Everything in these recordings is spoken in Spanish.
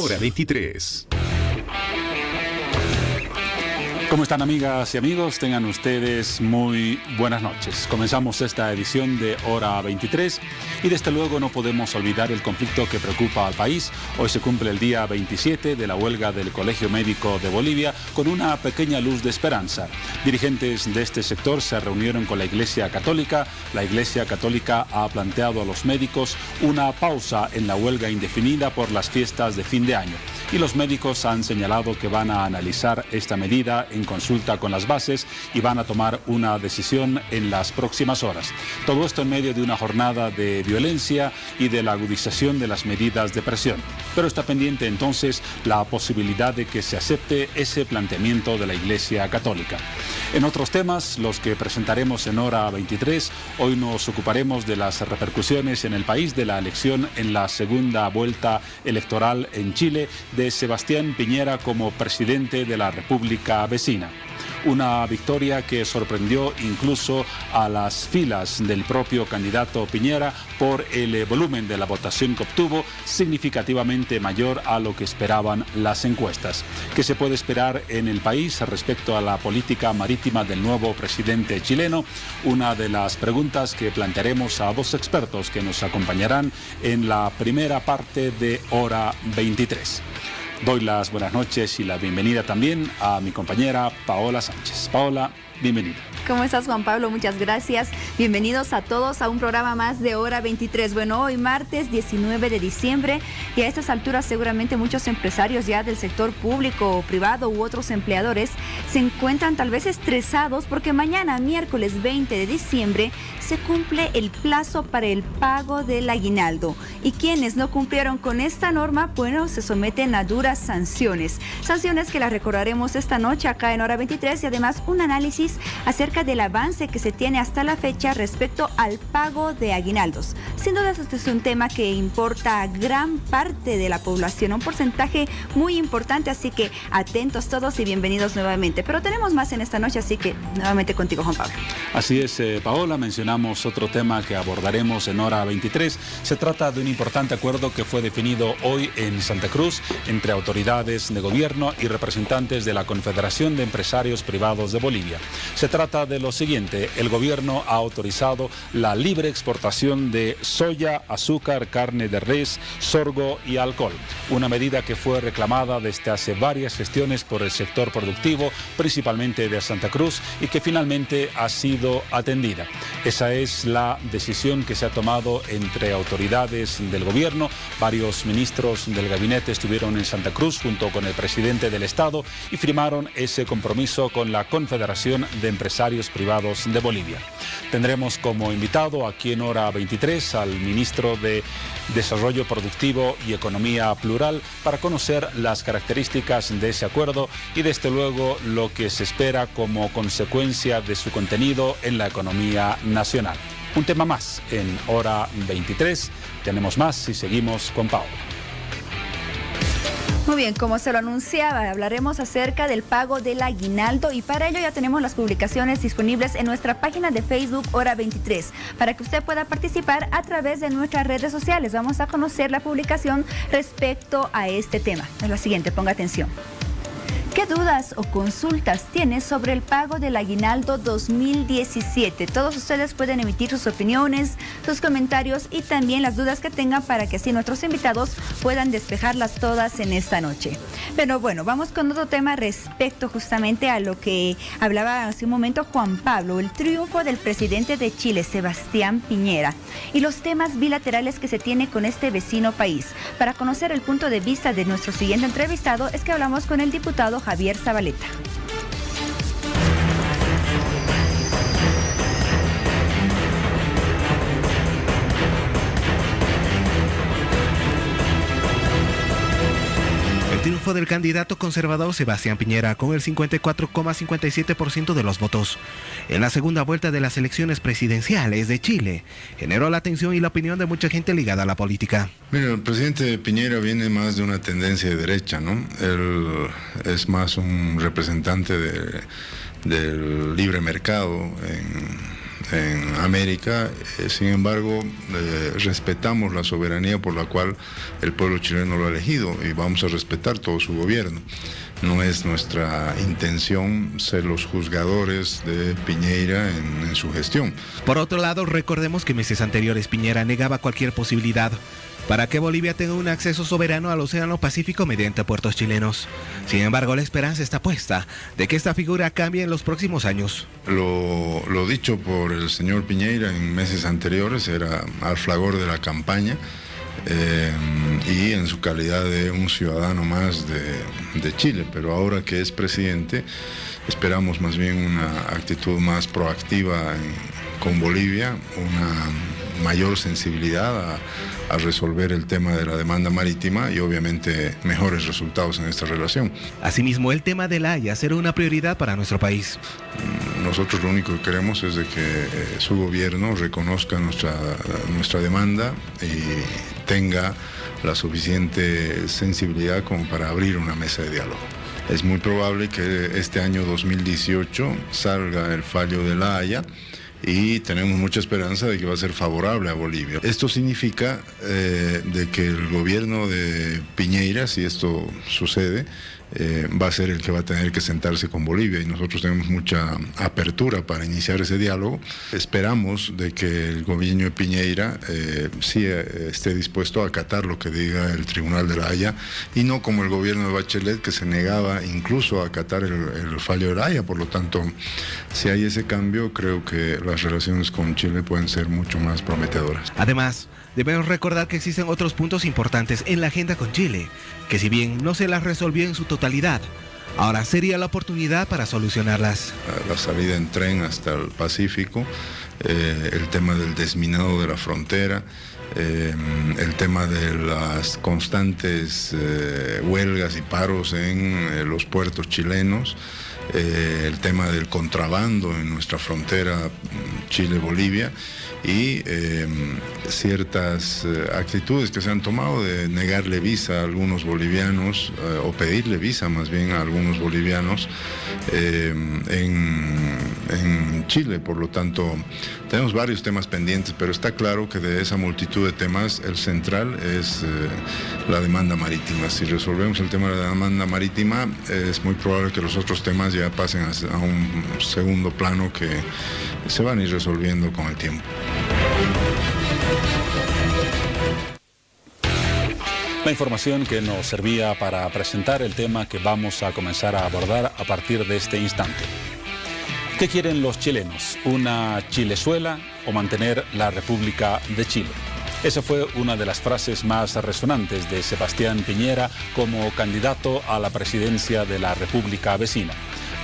Hora 23. ¿Cómo están, amigas y amigos? Tengan ustedes muy buenas noches. Comenzamos esta edición de Hora 23 y desde luego no podemos olvidar el conflicto que preocupa al país. Hoy se cumple el día 27 de la huelga del Colegio Médico de Bolivia con una pequeña luz de esperanza. Dirigentes de este sector se reunieron con la Iglesia Católica. La Iglesia Católica ha planteado a los médicos una pausa en la huelga indefinida por las fiestas de fin de año. Y los médicos han señalado que van a analizar esta medida en consulta con las bases y van a tomar una decisión en las próximas horas. Todo esto en medio de una jornada de violencia y de la agudización de las medidas de presión. Pero está pendiente entonces la posibilidad de que se acepte ese planteamiento de la Iglesia Católica. En otros temas, los que presentaremos en Hora 23, hoy nos ocuparemos de las repercusiones en el país de la elección en la segunda vuelta electoral en Chile de Sebastián Piñera como presidente de la República vecina. Una victoria que sorprendió incluso a las filas del propio candidato Piñera por el volumen de la votación que obtuvo, significativamente mayor a lo que esperaban las encuestas. ¿Qué se puede esperar en el país respecto a la política marítima del nuevo presidente chileno? Una de las preguntas que plantearemos a dos expertos que nos acompañarán en la primera parte de Hora 23. Doy las buenas noches y la bienvenida también a mi compañera Paola Sánchez. Paola, bienvenida. ¿Cómo estás, Juan Pablo? Muchas gracias. Bienvenidos a todos a un programa más de Hora 23. Bueno, hoy martes 19 de diciembre y a estas alturas seguramente muchos empresarios ya del sector público o privado u otros empleadores se encuentran tal vez estresados porque mañana, miércoles 20 de diciembre, se cumple el plazo para el pago del aguinaldo. Y quienes no cumplieron con esta norma, bueno, se someten a duras sanciones. Sanciones que las recordaremos esta noche acá en Hora 23 y además un análisis acerca del avance que se tiene hasta la fecha respecto al pago de aguinaldos. Sin duda este es un tema que importa a gran parte de la población, un porcentaje muy importante, así que atentos todos y bienvenidos nuevamente. Pero tenemos más en esta noche, así que nuevamente contigo, Juan Pablo. Así es, Paola, mencionamos otro tema que abordaremos en Hora 23. Se trata de un importante acuerdo que fue definido hoy en Santa Cruz entre autoridades de gobierno y representantes de la Confederación de Empresarios Privados de Bolivia. Se trata de lo siguiente: el gobierno ha autorizado la libre exportación de soya, azúcar, carne de res, sorgo y alcohol. Una medida que fue reclamada desde hace varias gestiones por el sector productivo, principalmente de Santa Cruz, y que finalmente ha sido atendida. Esa es la decisión que se ha tomado entre autoridades del gobierno. Varios ministros del gabinete estuvieron en Santa Cruz junto con el presidente del Estado y firmaron ese compromiso con la Confederación de Empresarios Privados de Bolivia. Tendremos como invitado aquí en Hora 23 al ministro de Desarrollo Productivo y Economía Plural para conocer las características de ese acuerdo y desde luego lo que se espera como consecuencia de su contenido en la economía nacional. Un tema más en Hora 23. Tenemos más y seguimos con Paola. Muy bien, como se lo anunciaba, hablaremos acerca del pago del aguinaldo y para ello ya tenemos las publicaciones disponibles en nuestra página de Facebook Hora 23 para que usted pueda participar a través de nuestras redes sociales. Vamos a conocer la publicación respecto a este tema. Es la siguiente, ponga atención. ¿Qué dudas o consultas tienes sobre el pago del aguinaldo 2017? Todos ustedes pueden emitir sus opiniones, sus comentarios y también las dudas que tengan para que así nuestros invitados puedan despejarlas todas en esta noche. Pero bueno, vamos con otro tema respecto justamente a lo que hablaba hace un momento Juan Pablo, el triunfo del presidente de Chile, Sebastián Piñera, y los temas bilaterales que se tiene con este vecino país. Para conocer el punto de vista de nuestro siguiente entrevistado es que hablamos con el diputado Javier Zabaleta. El triunfo del candidato conservador Sebastián Piñera con el 54,57% de los votos en la segunda vuelta de las elecciones presidenciales de Chile generó la atención y la opinión de mucha gente ligada a la política. Mira, el presidente Piñera viene más de una tendencia de derecha, ¿no? Él es más un representante del libre mercado en América. Sin embargo, respetamos la soberanía por la cual el pueblo chileno lo ha elegido y vamos a respetar todo su gobierno. No es nuestra intención ser los juzgadores de Piñera en su gestión. Por otro lado, recordemos que meses anteriores Piñera negaba cualquier posibilidad para que Bolivia tenga un acceso soberano al Océano Pacífico mediante puertos chilenos. Sin embargo, la esperanza está puesta de que esta figura cambie en los próximos años. Lo dicho por el señor Piñera en meses anteriores era al fragor de la campaña, y en su calidad de un ciudadano más de Chile, pero ahora que es presidente esperamos más bien una actitud más proactiva con Bolivia, una mayor sensibilidad a resolver el tema de la demanda marítima y obviamente mejores resultados en esta relación. Asimismo, el tema de La Haya será una prioridad para nuestro país. Nosotros lo único que queremos es de que su gobierno reconozca nuestra demanda y tenga la suficiente sensibilidad como para abrir una mesa de diálogo. Es muy probable que este año 2018 salga el fallo de La Haya y tenemos mucha esperanza de que va a ser favorable a Bolivia. Esto significa de que el gobierno de Piñera, si esto sucede, va a ser el que va a tener que sentarse con Bolivia y nosotros tenemos mucha apertura para iniciar ese diálogo. Esperamos de que el gobierno de Piñera sí esté dispuesto a acatar lo que diga el Tribunal de La Haya y no como el gobierno de Bachelet, que se negaba incluso a acatar el fallo de La Haya. Por lo tanto, si hay ese cambio, creo que las relaciones con Chile pueden ser mucho más prometedoras. Además, debemos recordar que existen otros puntos importantes en la agenda con Chile, que si bien no se las resolvió en su totalidad, ahora sería la oportunidad para solucionarlas. La salida en tren hasta el Pacífico, el tema del desminado de la frontera, el tema de las constantes huelgas y paros en los puertos chilenos, el tema del contrabando en nuestra frontera Chile-Bolivia y ciertas actitudes que se han tomado de negarle visa a algunos bolivianos o pedirle visa más bien a algunos bolivianos en Chile. Por lo tanto, tenemos varios temas pendientes, pero está claro que de esa multitud de temas el central es la demanda marítima. Si resolvemos el tema de la demanda marítima, es muy probable que los otros temas ya pasen a un segundo plano que se van a ir resolviendo con el tiempo. La información que nos servía para presentar el tema que vamos a comenzar a abordar a partir de este instante. ¿Qué quieren los chilenos? ¿Una Chilezuela o mantener la República de Chile? Esa fue una de las frases más resonantes de Sebastián Piñera como candidato a la presidencia de la República vecina.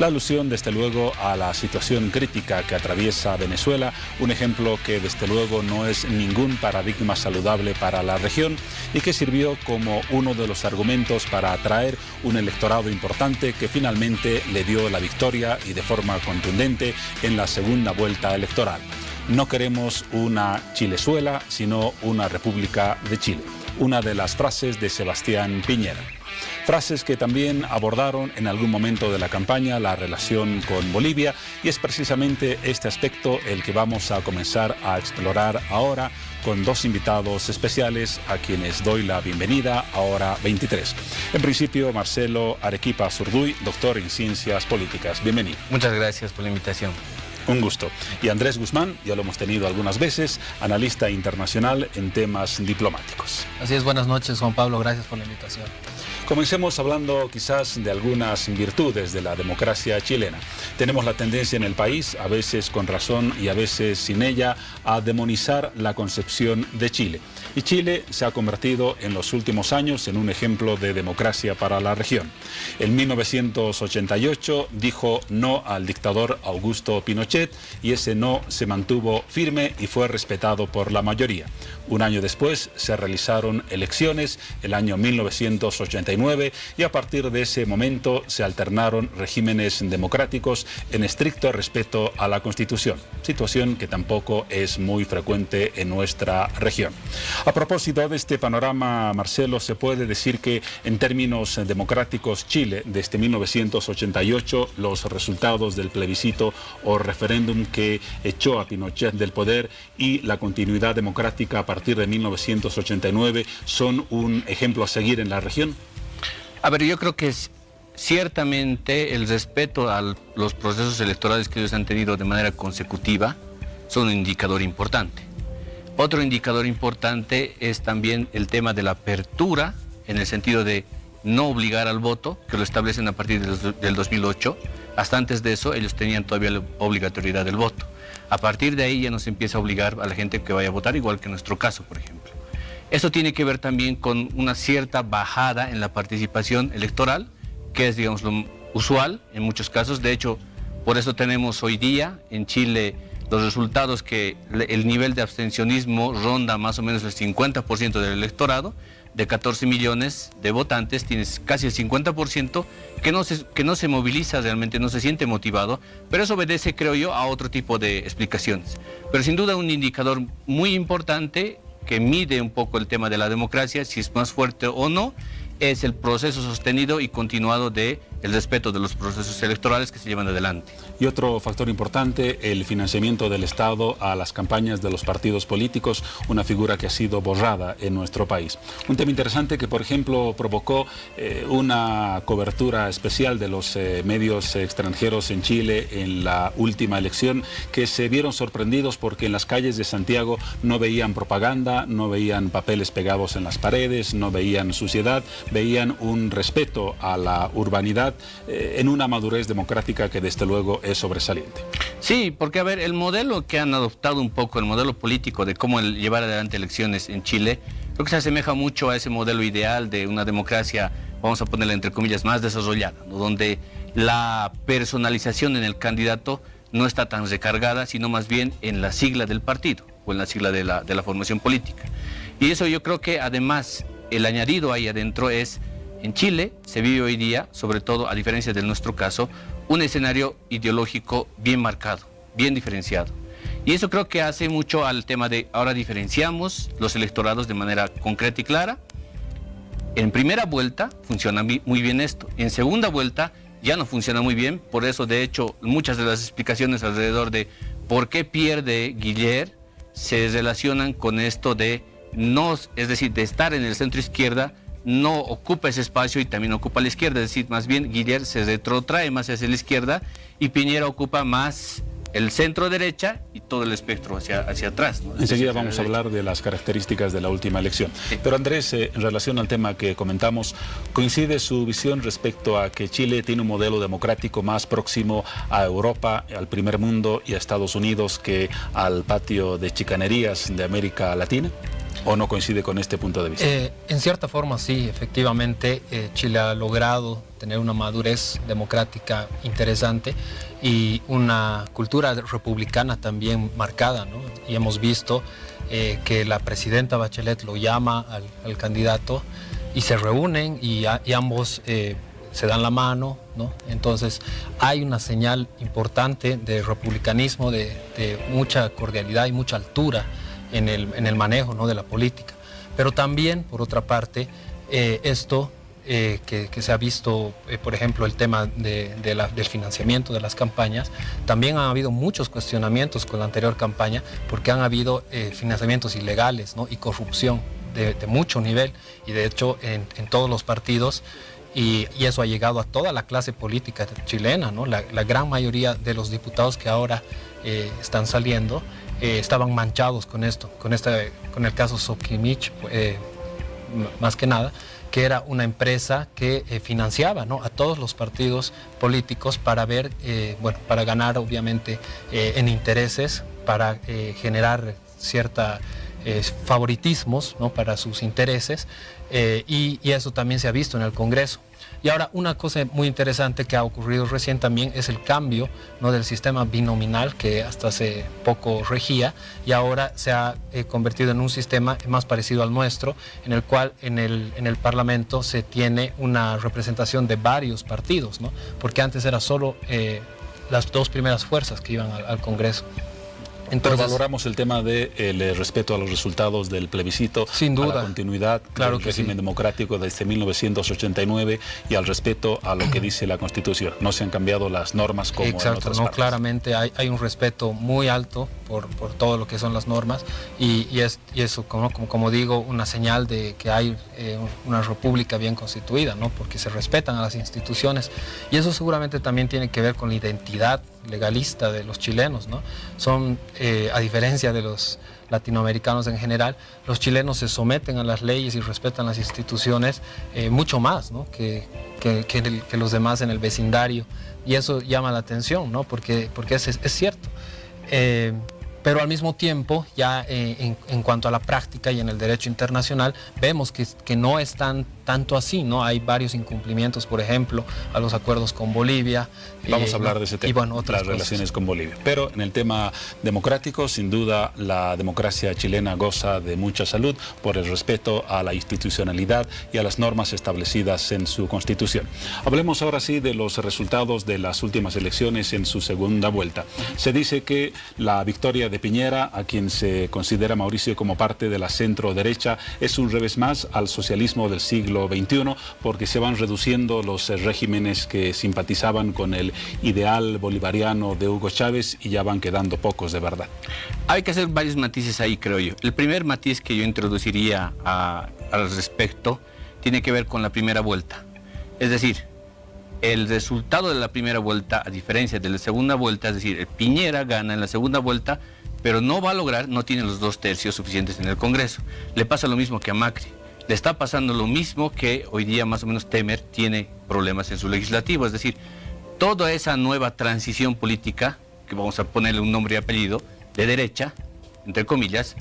La alusión, desde luego, a la situación crítica que atraviesa Venezuela, un ejemplo que, desde luego, no es ningún paradigma saludable para la región y que sirvió como uno de los argumentos para atraer un electorado importante que finalmente le dio la victoria y de forma contundente en la segunda vuelta electoral. No queremos una Chilezuela, sino una República de Chile. Una de las frases de Sebastián Piñera. Frases que también abordaron en algún momento de la campaña la relación con Bolivia y es precisamente este aspecto el que vamos a comenzar a explorar ahora con dos invitados especiales a quienes doy la bienvenida a Hora 23. En principio, Marcelo Arequipa Zurduy, doctor en Ciencias Políticas. Bienvenido. Muchas gracias por la invitación. Un gusto. Y Andrés Guzmán, ya lo hemos tenido algunas veces, analista internacional en temas diplomáticos. Así es, buenas noches, Juan Pablo, gracias por la invitación. Comencemos hablando quizás de algunas virtudes de la democracia chilena. Tenemos la tendencia en el país, a veces con razón y a veces sin ella, a demonizar la concepción de Chile. Y Chile se ha convertido en los últimos años en un ejemplo de democracia para la región. En 1988 dijo no al dictador Augusto Pinochet y ese no se mantuvo firme y fue respetado por la mayoría. Un año después se realizaron elecciones, el año 1989, 1989 y a partir de ese momento se alternaron regímenes democráticos en estricto respeto a la Constitución, situación que tampoco es muy frecuente en nuestra región. A propósito de este panorama, Marcelo, se puede decir que en términos democráticos Chile, desde 1988, los resultados del plebiscito o referéndum que echó a Pinochet del poder y la continuidad democrática a partir de 1989 son un ejemplo a seguir en la región. A ver, yo creo que ciertamente el respeto a los procesos electorales que ellos han tenido de manera consecutiva son un indicador importante. Otro indicador importante es también el tema de la apertura, en el sentido de no obligar al voto, que lo establecen a partir del 2008. Hasta antes de eso, ellos tenían todavía la obligatoriedad del voto. A partir de ahí ya nos empieza a obligar a la gente que vaya a votar, igual que en nuestro caso, por ejemplo. Esto tiene que ver también con una cierta bajada en la participación electoral, que es, digamos, lo usual en muchos casos. De hecho, por eso tenemos hoy día en Chile los resultados que el nivel de abstencionismo ronda más o menos el 50% del electorado. De 14 millones de votantes, tienes casi el 50% que no se moviliza realmente, no se siente motivado, pero eso obedece, creo yo, a otro tipo de explicaciones. Pero sin duda un indicador muy importante que mide un poco el tema de la democracia, si es más fuerte o no, es el proceso sostenido y continuado del respeto de los procesos electorales que se llevan adelante. Y otro factor importante, el financiamiento del Estado a las campañas de los partidos políticos, una figura que ha sido borrada en nuestro país. Un tema interesante que, por ejemplo, provocó una cobertura especial de los medios extranjeros en Chile en la última elección, que se vieron sorprendidos porque en las calles de Santiago no veían propaganda, no veían papeles pegados en las paredes, no veían suciedad, veían un respeto a la urbanidad en una madurez democrática que desde luego es sobresaliente. Sí, porque a ver, el modelo que han adoptado un poco, el modelo político de cómo llevar adelante elecciones en Chile, creo que se asemeja mucho a ese modelo ideal de una democracia, vamos a ponerla entre comillas, más desarrollada, ¿no? Donde la personalización en el candidato no está tan recargada, sino más bien en la sigla del partido o en la sigla de la formación política. Y eso yo creo que además el añadido ahí adentro es, en Chile se vive hoy día, sobre todo a diferencia de nuestro caso, un escenario ideológico bien marcado, bien diferenciado. Y eso creo que hace mucho al tema de ahora diferenciamos los electorados de manera concreta y clara. En primera vuelta funciona muy bien esto, en segunda vuelta ya no funciona muy bien, por eso de hecho muchas de las explicaciones alrededor de por qué pierde Guiller se relacionan con esto de no, es decir, de estar en el centro izquierda, no ocupa ese espacio y también ocupa la izquierda, es decir, más bien Guiller se retrotrae más hacia la izquierda y Piñera ocupa más el centro derecha y todo el espectro hacia atrás, ¿no? Enseguida vamos a hablar de las características de la última elección. Sí. Pero Andrés, en relación al tema que comentamos, ¿coincide su visión respecto a que Chile tiene un modelo democrático más próximo a Europa, al primer mundo y a Estados Unidos que al patio de chicanerías de América Latina? ¿O no coincide con este punto de vista? En cierta forma sí, efectivamente Chile ha logrado tener una madurez democrática interesante y una cultura republicana también marcada, ¿no? Y hemos visto que la presidenta Bachelet lo llama al candidato y se reúnen y ambos se dan la mano, ¿no? Entonces hay una señal importante de republicanismo, de mucha cordialidad y mucha altura en el manejo, ¿no?, de la política. Pero también, por otra parte, esto que se ha visto, por ejemplo, el tema del financiamiento de las campañas, también han habido muchos cuestionamientos con la anterior campaña porque han habido financiamientos ilegales, ¿no?, y corrupción de mucho nivel, y de hecho en todos los partidos, y eso ha llegado a toda la clase política chilena, ¿no? La gran mayoría de los diputados que ahora están saliendo estaban manchados con esto, con el caso Sokimich, más que nada, que era una empresa que financiaba, ¿no?, a todos los partidos políticos para ver, para ganar obviamente en intereses, para generar cierta favoritismos, ¿no?, para sus intereses, y eso también se ha visto en el Congreso. Y ahora una cosa muy interesante que ha ocurrido recién también es el cambio, ¿no?, del sistema binominal que hasta hace poco regía y ahora se ha convertido en un sistema más parecido al nuestro, en el cual en el Parlamento se tiene una representación de varios partidos, ¿no?, porque antes era solo las dos primeras fuerzas que iban al Congreso. Entonces, pero valoramos el tema del respeto a los resultados del plebiscito, sin duda, a la continuidad del régimen democrático desde 1989 y al respeto a lo que dice la Constitución. No se han cambiado las normas como en otras partes. Claramente hay un respeto muy alto por todo lo que son las normas y eso, como digo, una señal de que hay una república bien constituida, ¿no?, porque se respetan a las instituciones y eso seguramente también tiene que ver con la identidad legalista de los chilenos, ¿no? Son, a diferencia de los latinoamericanos en general, los chilenos se someten a las leyes y respetan las instituciones mucho más, ¿no?, que los demás en el vecindario, y eso llama la atención, ¿no?, porque es cierto. Pero al mismo tiempo, ya en cuanto a la práctica y en el derecho internacional, vemos que no es tanto así, ¿no? Hay varios incumplimientos, por ejemplo, a los acuerdos con Bolivia. Vamos a hablar de ese tema, y bueno, las relaciones con Bolivia. Pero en el tema democrático, sin duda, la democracia chilena goza de mucha salud por el respeto a la institucionalidad y a las normas establecidas en su Constitución. Hablemos ahora sí de los resultados de las últimas elecciones en su segunda vuelta. Se dice que la victoria de Piñera, a quien se considera Mauricio como parte de la centro derecha, es un revés más al socialismo del siglo XXI, porque se van reduciendo los regímenes que simpatizaban con el ideal bolivariano de Hugo Chávez y ya van quedando pocos de verdad. Hay que hacer varios matices ahí, creo yo. El primer matiz que yo introduciría al respecto tiene que ver con la primera vuelta. Es decir, el resultado de la primera vuelta, a diferencia de la segunda vuelta, es decir, Piñera gana en la segunda vuelta, pero no tiene los 2/3 suficientes en el Congreso. Le pasa lo mismo que a Macri. Le está pasando lo mismo que hoy día más o menos Temer tiene problemas en su legislativo. Es decir, toda esa nueva transición política, que vamos a ponerle un nombre y apellido, de derecha, entre comillas,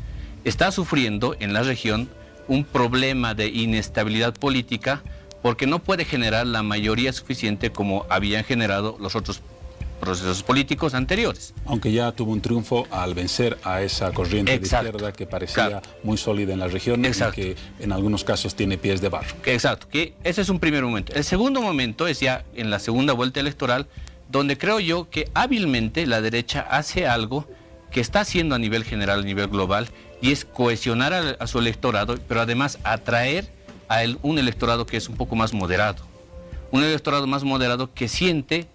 está sufriendo en la región un problema de inestabilidad política porque no puede generar la mayoría suficiente como habían generado los otros procesos políticos anteriores. Aunque ya tuvo un triunfo al vencer a esa corriente de izquierda que parecía muy sólida en la región y que en algunos casos tiene pies de barro. Exacto, que ese es un primer momento. El segundo momento es ya en la segunda vuelta electoral, donde creo yo que hábilmente la derecha hace algo que está haciendo a nivel general, a nivel global, y es cohesionar a su electorado, pero además atraer a un electorado que es un poco más moderado. Un electorado más moderado que siente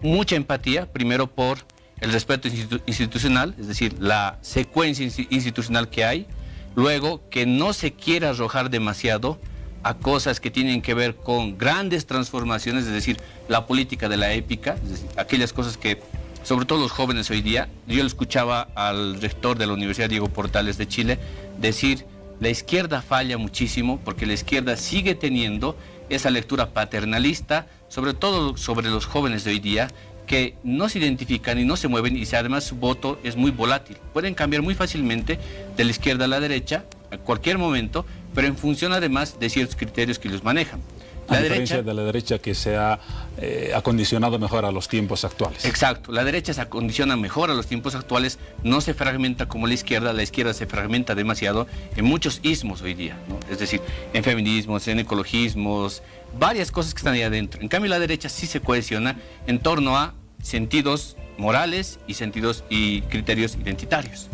mucha empatía, primero por el respeto institucional, es decir, la secuencia institucional que hay, luego que no se quiera arrojar demasiado a cosas que tienen que ver con grandes transformaciones, es decir, la política de la épica, es decir, aquellas cosas que, sobre todo los jóvenes hoy día, yo lo escuchaba al rector de la Universidad Diego Portales de Chile decir, la izquierda falla muchísimo porque la izquierda sigue teniendo esa lectura paternalista, sobre todo sobre los jóvenes de hoy día, que no se identifican y no se mueven y además su voto es muy volátil. Pueden cambiar muy fácilmente de la izquierda a la derecha a cualquier momento, pero en función además de ciertos criterios que los manejan. A diferencia de la derecha que se ha acondicionado mejor a los tiempos actuales. Exacto, la derecha se acondiciona mejor a los tiempos actuales, no se fragmenta como la izquierda se fragmenta demasiado en muchos ismos hoy día, ¿no? Es decir, en feminismos, en ecologismos, varias cosas que están ahí adentro. En cambio la derecha sí se cohesiona en torno a sentidos morales y sentidos y criterios identitarios.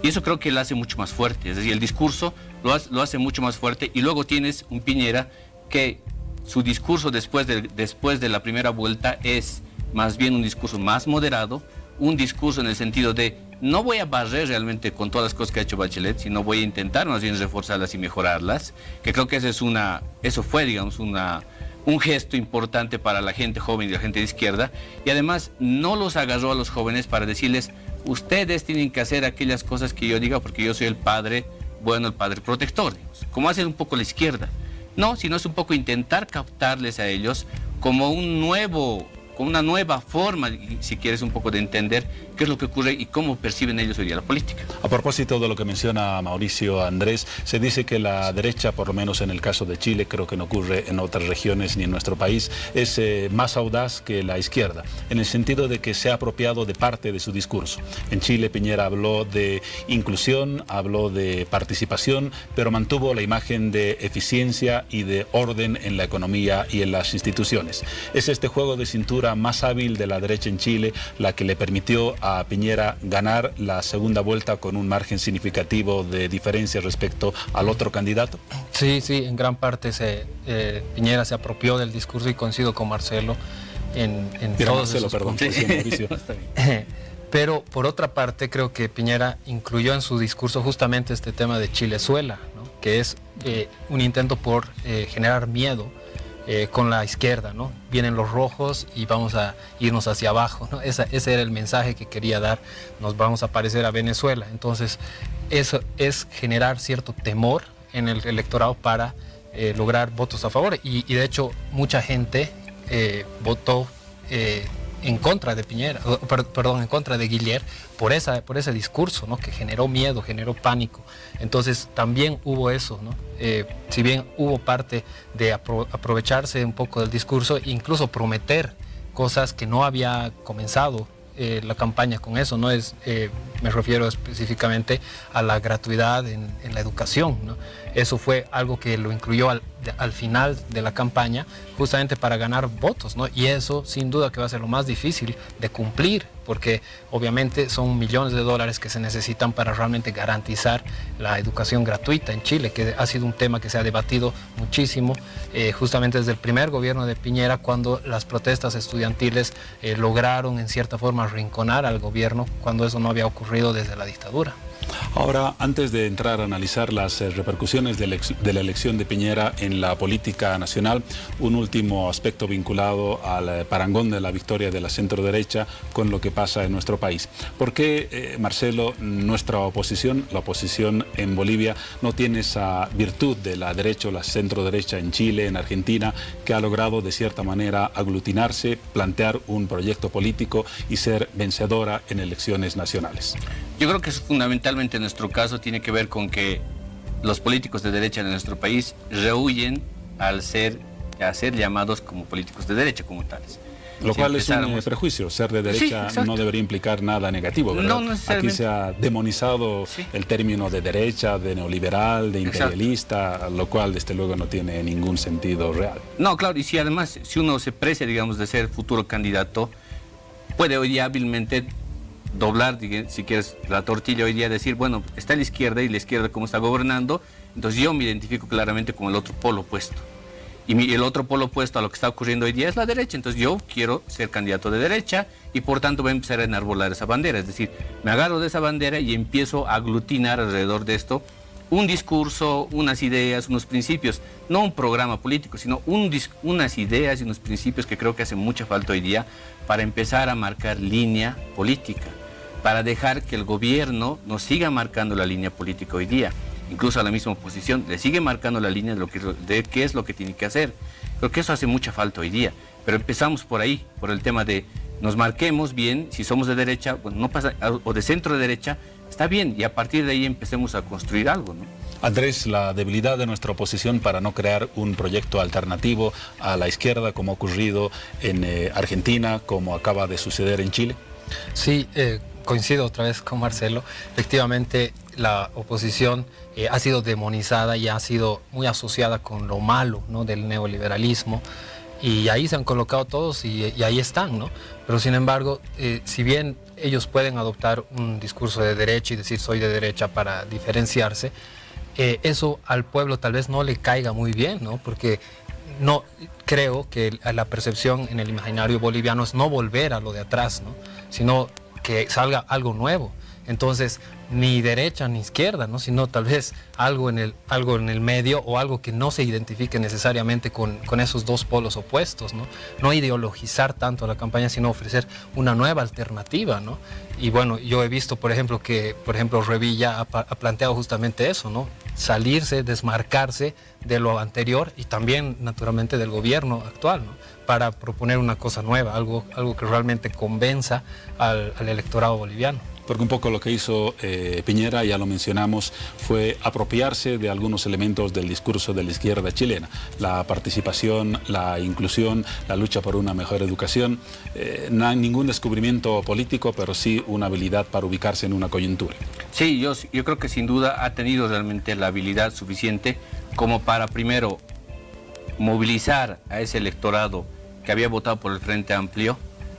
Y eso creo que la hace mucho más fuerte, es decir, el discurso lo hace mucho más fuerte y luego tienes un Piñera que su discurso después de la primera vuelta es más bien un discurso más moderado, un discurso en el sentido de no voy a barrer realmente con todas las cosas que ha hecho Bachelet, sino voy a intentar más bien reforzarlas y mejorarlas, que creo que eso fue, digamos, un gesto importante para la gente joven y la gente de izquierda, y además no los agarró a los jóvenes para decirles, ustedes tienen que hacer aquellas cosas que yo diga porque yo soy el padre bueno, el padre protector, digamos, como hace un poco la izquierda. No, sino es un poco intentar captarles a ellos como un nuevo con una nueva forma, si quieres, un poco de entender qué es lo que ocurre y cómo perciben ellos hoy día la política. A propósito de lo que menciona Mauricio Andrés, se dice que la derecha, por lo menos en el caso de Chile, creo que no ocurre en otras regiones ni en nuestro país, es más audaz que la izquierda, en el sentido de que se ha apropiado de parte de su discurso. En Chile, Piñera habló de inclusión, habló de participación, pero mantuvo la imagen de eficiencia y de orden en la economía y en las instituciones. Es este juego de cintura más hábil de la derecha en Chile la que le permitió a Piñera ganar la segunda vuelta con un margen significativo de diferencia respecto al otro candidato. Sí, en gran parte Piñera se apropió del discurso y coincido con Marcelo en todos Marcelo, esos perdón, puntos. sí, Mauricio. Pero por otra parte creo que Piñera incluyó en su discurso justamente este tema de Chilezuela, ¿no? Que es un intento por generar miedo con la izquierda, ¿no? Vienen los rojos y vamos a irnos hacia abajo, ¿no? Ese era el mensaje que quería dar, nos vamos a parecer a Venezuela. Entonces, eso es generar cierto temor en el electorado para lograr votos a favor. Y de hecho, mucha gente votó en contra de Piñera, perdón, en contra de Guillier por ese discurso, ¿no? Que generó miedo, generó pánico. Entonces también hubo eso, ¿no? Si bien hubo parte de aprovecharse un poco del discurso, incluso prometer cosas que no había comenzado la campaña con eso, ¿no? Me refiero específicamente a la gratuidad en la educación, ¿no? Eso fue algo que lo incluyó al final de la campaña, justamente para ganar votos, ¿no? Y eso sin duda que va a ser lo más difícil de cumplir, porque obviamente son millones de dólares que se necesitan para realmente garantizar la educación gratuita en Chile, que ha sido un tema que se ha debatido muchísimo, justamente desde el primer gobierno de Piñera, cuando las protestas estudiantiles lograron en cierta forma arrinconar al gobierno, cuando eso no había ocurrido desde la dictadura. Ahora, antes de entrar a analizar las repercusiones de la elección de Piñera en la política nacional, un último aspecto vinculado al parangón de la victoria de la centroderecha con lo que pasa en nuestro país. ¿Por qué, Marcelo, nuestra oposición, la oposición en Bolivia, no tiene esa virtud de la derecha o la centroderecha en Chile, en Argentina, que ha logrado de cierta manera aglutinarse, plantear un proyecto político y ser vencedora en elecciones nacionales? Yo creo que fundamentalmente en nuestro caso tiene que ver con que los políticos de derecha de nuestro país rehuyen a ser llamados como políticos de derecha como tales. Lo cual es un prejuicio. Ser de derecha no debería implicar nada negativo, ¿verdad? No necesariamente. Aquí se ha demonizado el término de derecha, de neoliberal, de imperialista, lo cual desde luego no tiene ningún sentido real. No, claro, y si además, si uno se precia, digamos, de ser futuro candidato, puede hoy día hábilmente doblar, si quieres, la tortilla hoy día, decir, bueno, está la izquierda y la izquierda como está gobernando, entonces yo me identifico claramente con el otro polo opuesto. Y el otro polo opuesto a lo que está ocurriendo hoy día es la derecha, entonces yo quiero ser candidato de derecha y por tanto voy a empezar a enarbolar esa bandera, es decir, me agarro de esa bandera y empiezo a aglutinar alrededor de esto un discurso, unas ideas, unos principios, no un programa político, sino unas ideas y unos principios que creo que hacen mucha falta hoy día para empezar a marcar línea política, para dejar que el gobierno nos siga marcando la línea política hoy día. Incluso a la misma oposición le sigue marcando la línea de qué es lo que tiene que hacer. Creo que eso hace mucha falta hoy día, pero empezamos por ahí, por el tema de nos marquemos bien, si somos de derecha, bueno, no pasa, o de centro derecha, está bien, y a partir de ahí empecemos a construir algo, ¿no? Andrés, la debilidad de nuestra oposición para no crear un proyecto alternativo a la izquierda, como ha ocurrido en Argentina, como acaba de suceder en Chile. Sí, coincido otra vez con Marcelo. Efectivamente, la oposición ha sido demonizada y ha sido muy asociada con lo malo, ¿no?, del neoliberalismo. Y ahí se han colocado todos y ahí están, ¿no? Pero sin embargo, si bien ellos pueden adoptar un discurso de derecha y decir soy de derecha para diferenciarse, eso al pueblo tal vez no le caiga muy bien, ¿no? Porque no creo que la percepción en el imaginario boliviano es no volver a lo de atrás, ¿no?, sino que salga algo nuevo. Entonces, ni derecha ni izquierda, ¿no? Sino tal vez algo en el medio, o algo que no se identifique necesariamente con esos dos polos opuestos, ¿no? No ideologizar tanto la campaña, sino ofrecer una nueva alternativa, ¿no? Y bueno, yo he visto, por ejemplo, que Revilla ha planteado justamente eso, ¿no? Salirse, desmarcarse de lo anterior y también, naturalmente, del gobierno actual, ¿no? Para proponer una cosa nueva, algo que realmente convenza al electorado boliviano. Porque un poco lo que hizo Piñera, ya lo mencionamos, fue apropiarse de algunos elementos del discurso de la izquierda chilena. La participación, la inclusión, la lucha por una mejor educación. No hay ningún descubrimiento político, pero sí una habilidad para ubicarse en una coyuntura. Sí, yo creo que sin duda ha tenido realmente la habilidad suficiente como para, primero, movilizar a ese electorado que había votado por el Frente Amplio,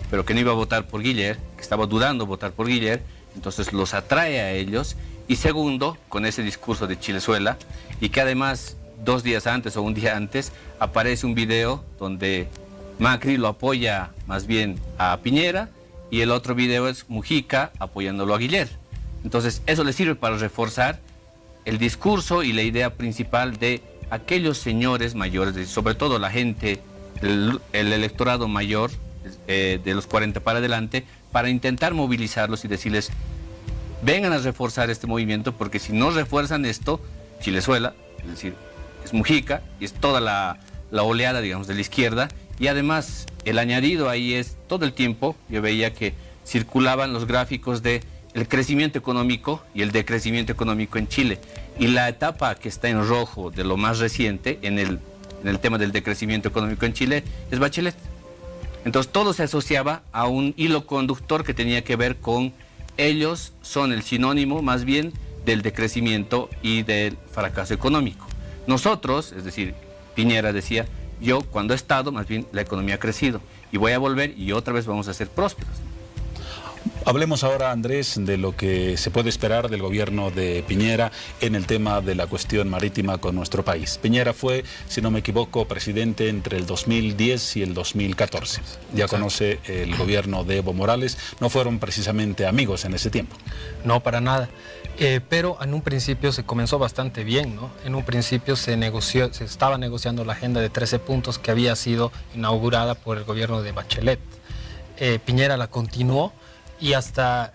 pero que no iba a votar por Guiller, que estaba dudando votar por Guiller. Entonces los atrae a ellos, y segundo, con ese discurso de Chilezuela, y que además 2 días antes o un día antes aparece un video donde Macri lo apoya más bien a Piñera, y el otro video es Mujica apoyándolo a Guiller. Entonces eso le sirve para reforzar el discurso y la idea principal de aquellos señores mayores, sobre todo la gente, el electorado mayor, de los 40 para adelante, para intentar movilizarlos y decirles: vengan a reforzar este movimiento, porque si no refuerzan esto, Chilezuela, es decir, es Mujica y es toda la oleada, digamos, de la izquierda. Y además el añadido ahí es, todo el tiempo yo veía que circulaban los gráficos de el crecimiento económico y el decrecimiento económico en Chile, y la etapa que está en rojo de lo más reciente en el tema del decrecimiento económico en Chile es Bachelet. Entonces todo se asociaba a un hilo conductor que tenía que ver con ellos son el sinónimo más bien del decrecimiento y del fracaso económico. Nosotros, es decir, Piñera decía: yo cuando he estado, más bien la economía ha crecido y voy a volver y otra vez vamos a ser prósperos. Hablemos ahora, Andrés, de lo que se puede esperar del gobierno de Piñera en el tema de la cuestión marítima con nuestro país. Piñera fue, si no me equivoco, presidente entre el 2010 y el 2014. Ya conoce el gobierno de Evo Morales. No fueron precisamente amigos en ese tiempo. No, para nada. Pero en un principio se comenzó bastante bien, ¿no? En un principio se estaba negociando la agenda de 13 puntos que había sido inaugurada por el gobierno de Bachelet. Piñera la continuó, y hasta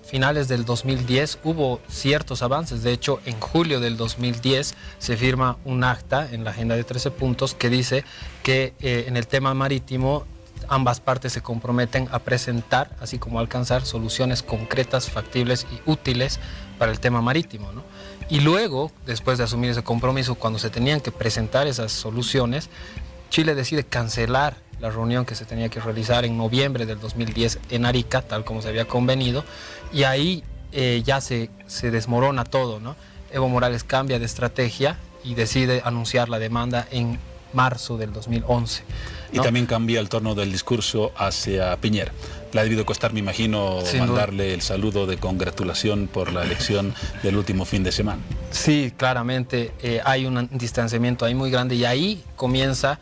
finales del 2010 hubo ciertos avances. De hecho, en julio del 2010 se firma un acta en la agenda de 13 puntos que dice que en el tema marítimo ambas partes se comprometen a presentar, así como a alcanzar soluciones concretas, factibles y útiles para el tema marítimo, ¿no? Y luego, después de asumir ese compromiso, cuando se tenían que presentar esas soluciones, Chile decide cancelar la reunión que se tenía que realizar en noviembre del 2010 en Arica, tal como se había convenido, y ahí ya se desmorona todo, ¿no? Evo Morales cambia de estrategia y decide anunciar la demanda en marzo del 2011, ¿no? Y también cambia el tono del discurso hacia Piñera. Le ha debido costar, me imagino, mandarle el saludo de congratulación por la elección del último fin de semana. Sí, claramente hay un distanciamiento ahí muy grande, y ahí comienza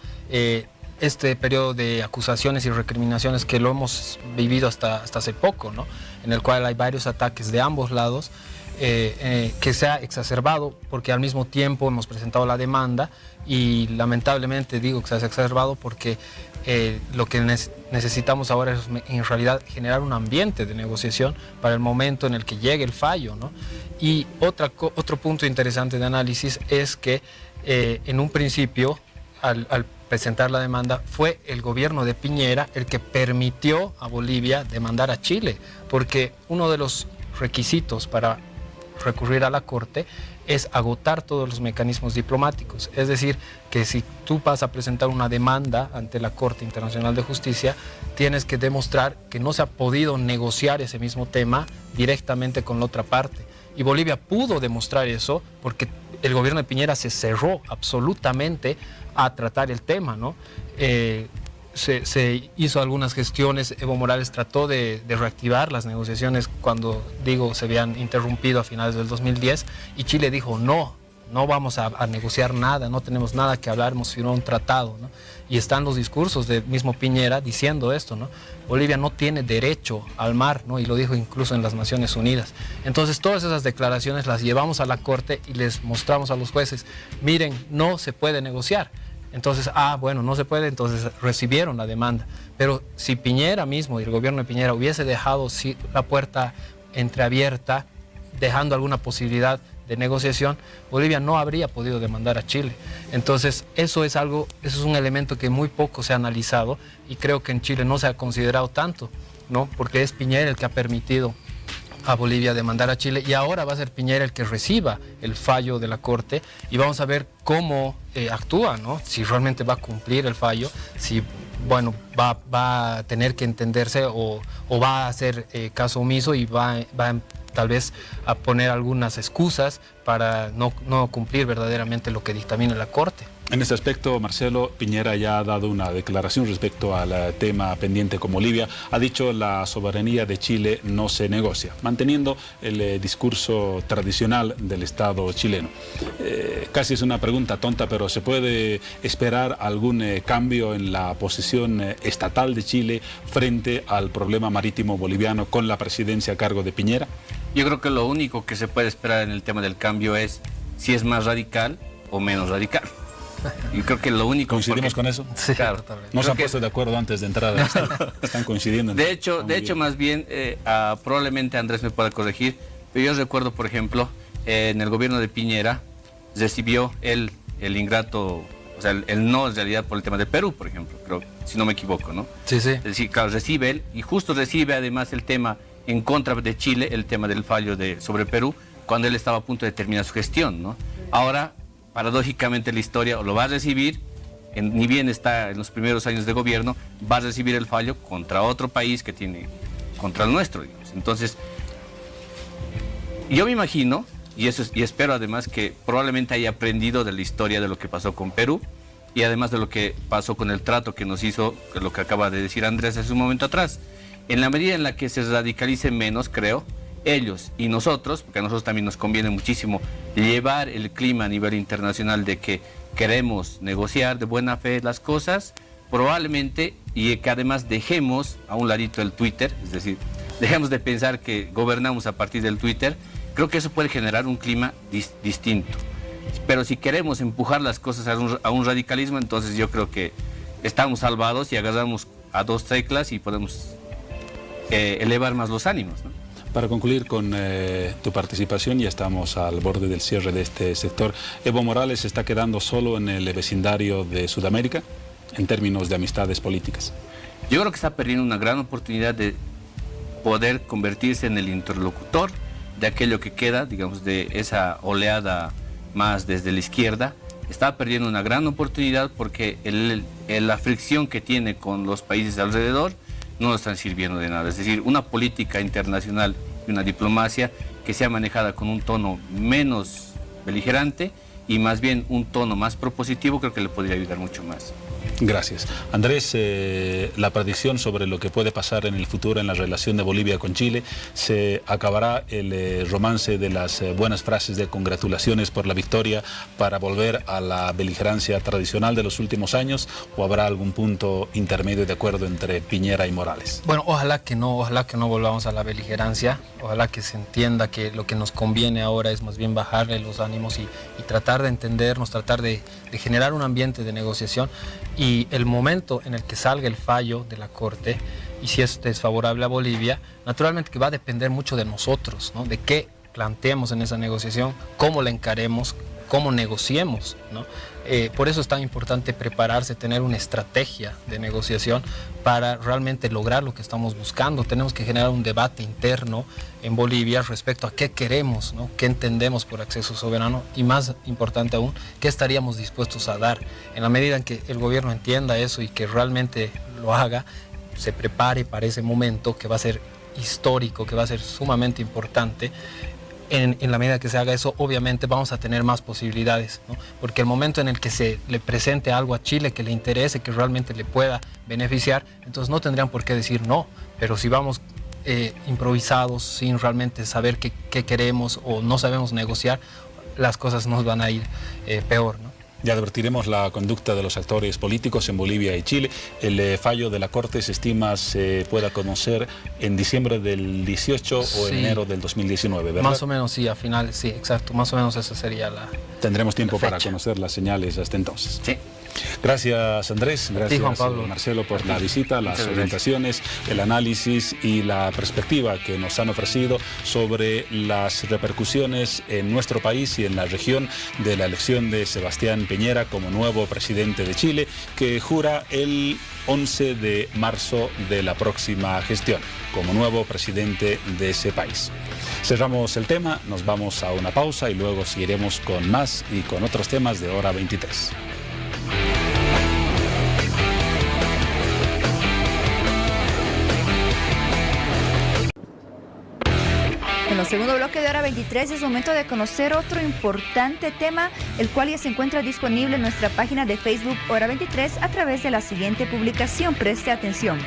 este periodo de acusaciones y recriminaciones que lo hemos vivido hasta hace poco, ¿no? En el cual hay varios ataques de ambos lados, que se ha exacerbado porque al mismo tiempo hemos presentado la demanda, y lamentablemente digo que se ha exacerbado porque lo que necesitamos ahora es en realidad generar un ambiente de negociación para el momento en el que llegue el fallo, ¿no? Y otro punto interesante de análisis es que en un principio, al presentar la demanda, fue el gobierno de Piñera el que permitió a Bolivia demandar a Chile, porque uno de los requisitos para recurrir a la Corte es agotar todos los mecanismos diplomáticos. Es decir, que si tú vas a presentar una demanda ante la Corte Internacional de Justicia, tienes que demostrar que no se ha podido negociar ese mismo tema directamente con la otra parte. Y Bolivia pudo demostrar eso porque el gobierno de Piñera se cerró absolutamente a tratar el tema, ¿no? Se hizo algunas gestiones. Evo Morales trató de reactivar las negociaciones cuando, se habían interrumpido a finales del 2010, y Chile dijo no no vamos a negociar nada, no tenemos nada que hablar, hemos firmado un tratado, ¿no? Y están los discursos del mismo Piñera diciendo esto, ¿no? Bolivia no tiene derecho al mar, ¿no? Y lo dijo incluso en las Naciones Unidas. Entonces todas esas declaraciones las llevamos a la Corte y les mostramos a los jueces, miren, no se puede negociar. Entonces, bueno, no se puede, entonces recibieron la demanda. Pero si Piñera mismo y el gobierno de Piñera hubiese dejado la puerta entreabierta, dejando alguna posibilidad de negociación, Bolivia no habría podido demandar a Chile. Entonces, eso es un elemento que muy poco se ha analizado y creo que en Chile no se ha considerado tanto, ¿no? Porque es Piñera el que ha permitido a Bolivia demandar a Chile y ahora va a ser Piñera el que reciba el fallo de la Corte y vamos a ver cómo actúa, ¿no? Si realmente va a cumplir el fallo, si va a tener que entenderse o va a hacer caso omiso y va tal vez a poner algunas excusas para no cumplir verdaderamente lo que dictamina la Corte. En este aspecto, Marcelo, Piñera ya ha dado una declaración respecto al tema pendiente con Bolivia. Ha dicho la soberanía de Chile no se negocia, manteniendo el discurso tradicional del Estado chileno. Casi es una pregunta tonta, pero ¿se puede esperar algún cambio en la posición estatal de Chile frente al problema marítimo boliviano con la presidencia a cargo de Piñera? Yo creo que lo único que se puede esperar en el tema del cambio es si es más radical o menos radical. Y creo que lo único... ¿Coincidimos con eso? Sí, claro. totalmente. No se han puesto de acuerdo antes de entrar. Están coincidiendo. De hecho, más bien, probablemente Andrés me pueda corregir, pero yo recuerdo, por ejemplo, en el gobierno de Piñera recibió el ingrato, o sea, el no en realidad por el tema de Perú, por ejemplo, creo, si no me equivoco, ¿no? Sí, sí. Es decir, claro, recibe él y justo recibe además el tema en contra de Chile, el tema del fallo sobre Perú, cuando él estaba a punto de terminar su gestión, ¿no? Ahora, paradójicamente la historia lo va a recibir, ni bien está en los primeros años de gobierno, va a recibir el fallo contra otro país que tiene, contra el nuestro, digamos. Entonces, yo me imagino, y espero además que probablemente haya aprendido de la historia de lo que pasó con Perú, y además de lo que pasó con el trato que nos hizo, que lo que acaba de decir Andrés hace un momento atrás. En la medida en la que se radicalice menos, creo, ellos y nosotros, porque a nosotros también nos conviene muchísimo llevar el clima a nivel internacional de que queremos negociar de buena fe las cosas, probablemente, y que además dejemos a un ladito el Twitter, es decir, dejemos de pensar que gobernamos a partir del Twitter, creo que eso puede generar un clima distinto. Pero si queremos empujar las cosas a un radicalismo, entonces yo creo que estamos salvados y agarramos a dos teclas y podemos elevar más los ánimos, ¿no? Para concluir con tu participación, ya estamos al borde del cierre de este sector. ¿Evo Morales se está quedando solo en el vecindario de Sudamérica en términos de amistades políticas? Yo creo que está perdiendo una gran oportunidad de poder convertirse en el interlocutor de aquello que queda, digamos, de esa oleada más desde la izquierda. Está perdiendo una gran oportunidad porque la fricción que tiene con los países alrededor no nos están sirviendo de nada. Es decir, una política internacional y una diplomacia que sea manejada con un tono menos beligerante y más bien un tono más propositivo, creo que le podría ayudar mucho más. Gracias. Andrés, la predicción sobre lo que puede pasar en el futuro en la relación de Bolivia con Chile, ¿se acabará el romance de las buenas frases de congratulaciones por la victoria para volver a la beligerancia tradicional de los últimos años, o habrá algún punto intermedio de acuerdo entre Piñera y Morales? Bueno, ojalá que no volvamos a la beligerancia, ojalá que se entienda que lo que nos conviene ahora es más bien bajarle los ánimos y tratar de entendernos, tratar de generar un ambiente de negociación. Y el momento en el que salga el fallo de la Corte, y si este es favorable a Bolivia, naturalmente que va a depender mucho de nosotros, ¿no? De qué planteemos en esa negociación, cómo la encaremos, cómo negociemos, ¿no? Por eso es tan importante prepararse, tener una estrategia de negociación para realmente lograr lo que estamos buscando. Tenemos que generar un debate interno en Bolivia respecto a qué queremos, ¿no? Qué entendemos por acceso soberano y, más importante aún, qué estaríamos dispuestos a dar. En la medida en que el gobierno entienda eso y que realmente lo haga, se prepare para ese momento que va a ser histórico, que va a ser sumamente importante. En la medida que se haga eso, obviamente vamos a tener más posibilidades, ¿no? Porque el momento en el que se le presente algo a Chile que le interese, que realmente le pueda beneficiar, entonces no tendrían por qué decir no. Pero si vamos improvisados, sin realmente saber qué queremos o no sabemos negociar, las cosas nos van a ir peor, ¿no? Ya advertiremos la conducta de los actores políticos en Bolivia y Chile. El fallo de la Corte se estima se pueda conocer en diciembre del 18 o en enero del 2019, ¿verdad? Más o menos, sí, a final, sí, exacto. Más o menos esa sería la Tendremos tiempo fecha para conocer las señales hasta entonces. Sí. Gracias, Andrés. Gracias, Juan Pablo. Marcelo, por la visita, las orientaciones, el análisis y la perspectiva que nos han ofrecido sobre las repercusiones en nuestro país y en la región de la elección de Sebastián Piñera como nuevo presidente de Chile, que jura el 11 de marzo de la próxima gestión como nuevo presidente de ese país. Cerramos el tema, nos vamos a una pausa y luego seguiremos con más y con otros temas de Hora 23. En el segundo bloque de Hora 23 es momento de conocer otro importante tema, el cual ya se encuentra disponible en nuestra página de Facebook Hora 23 a través de la siguiente publicación. Preste atención.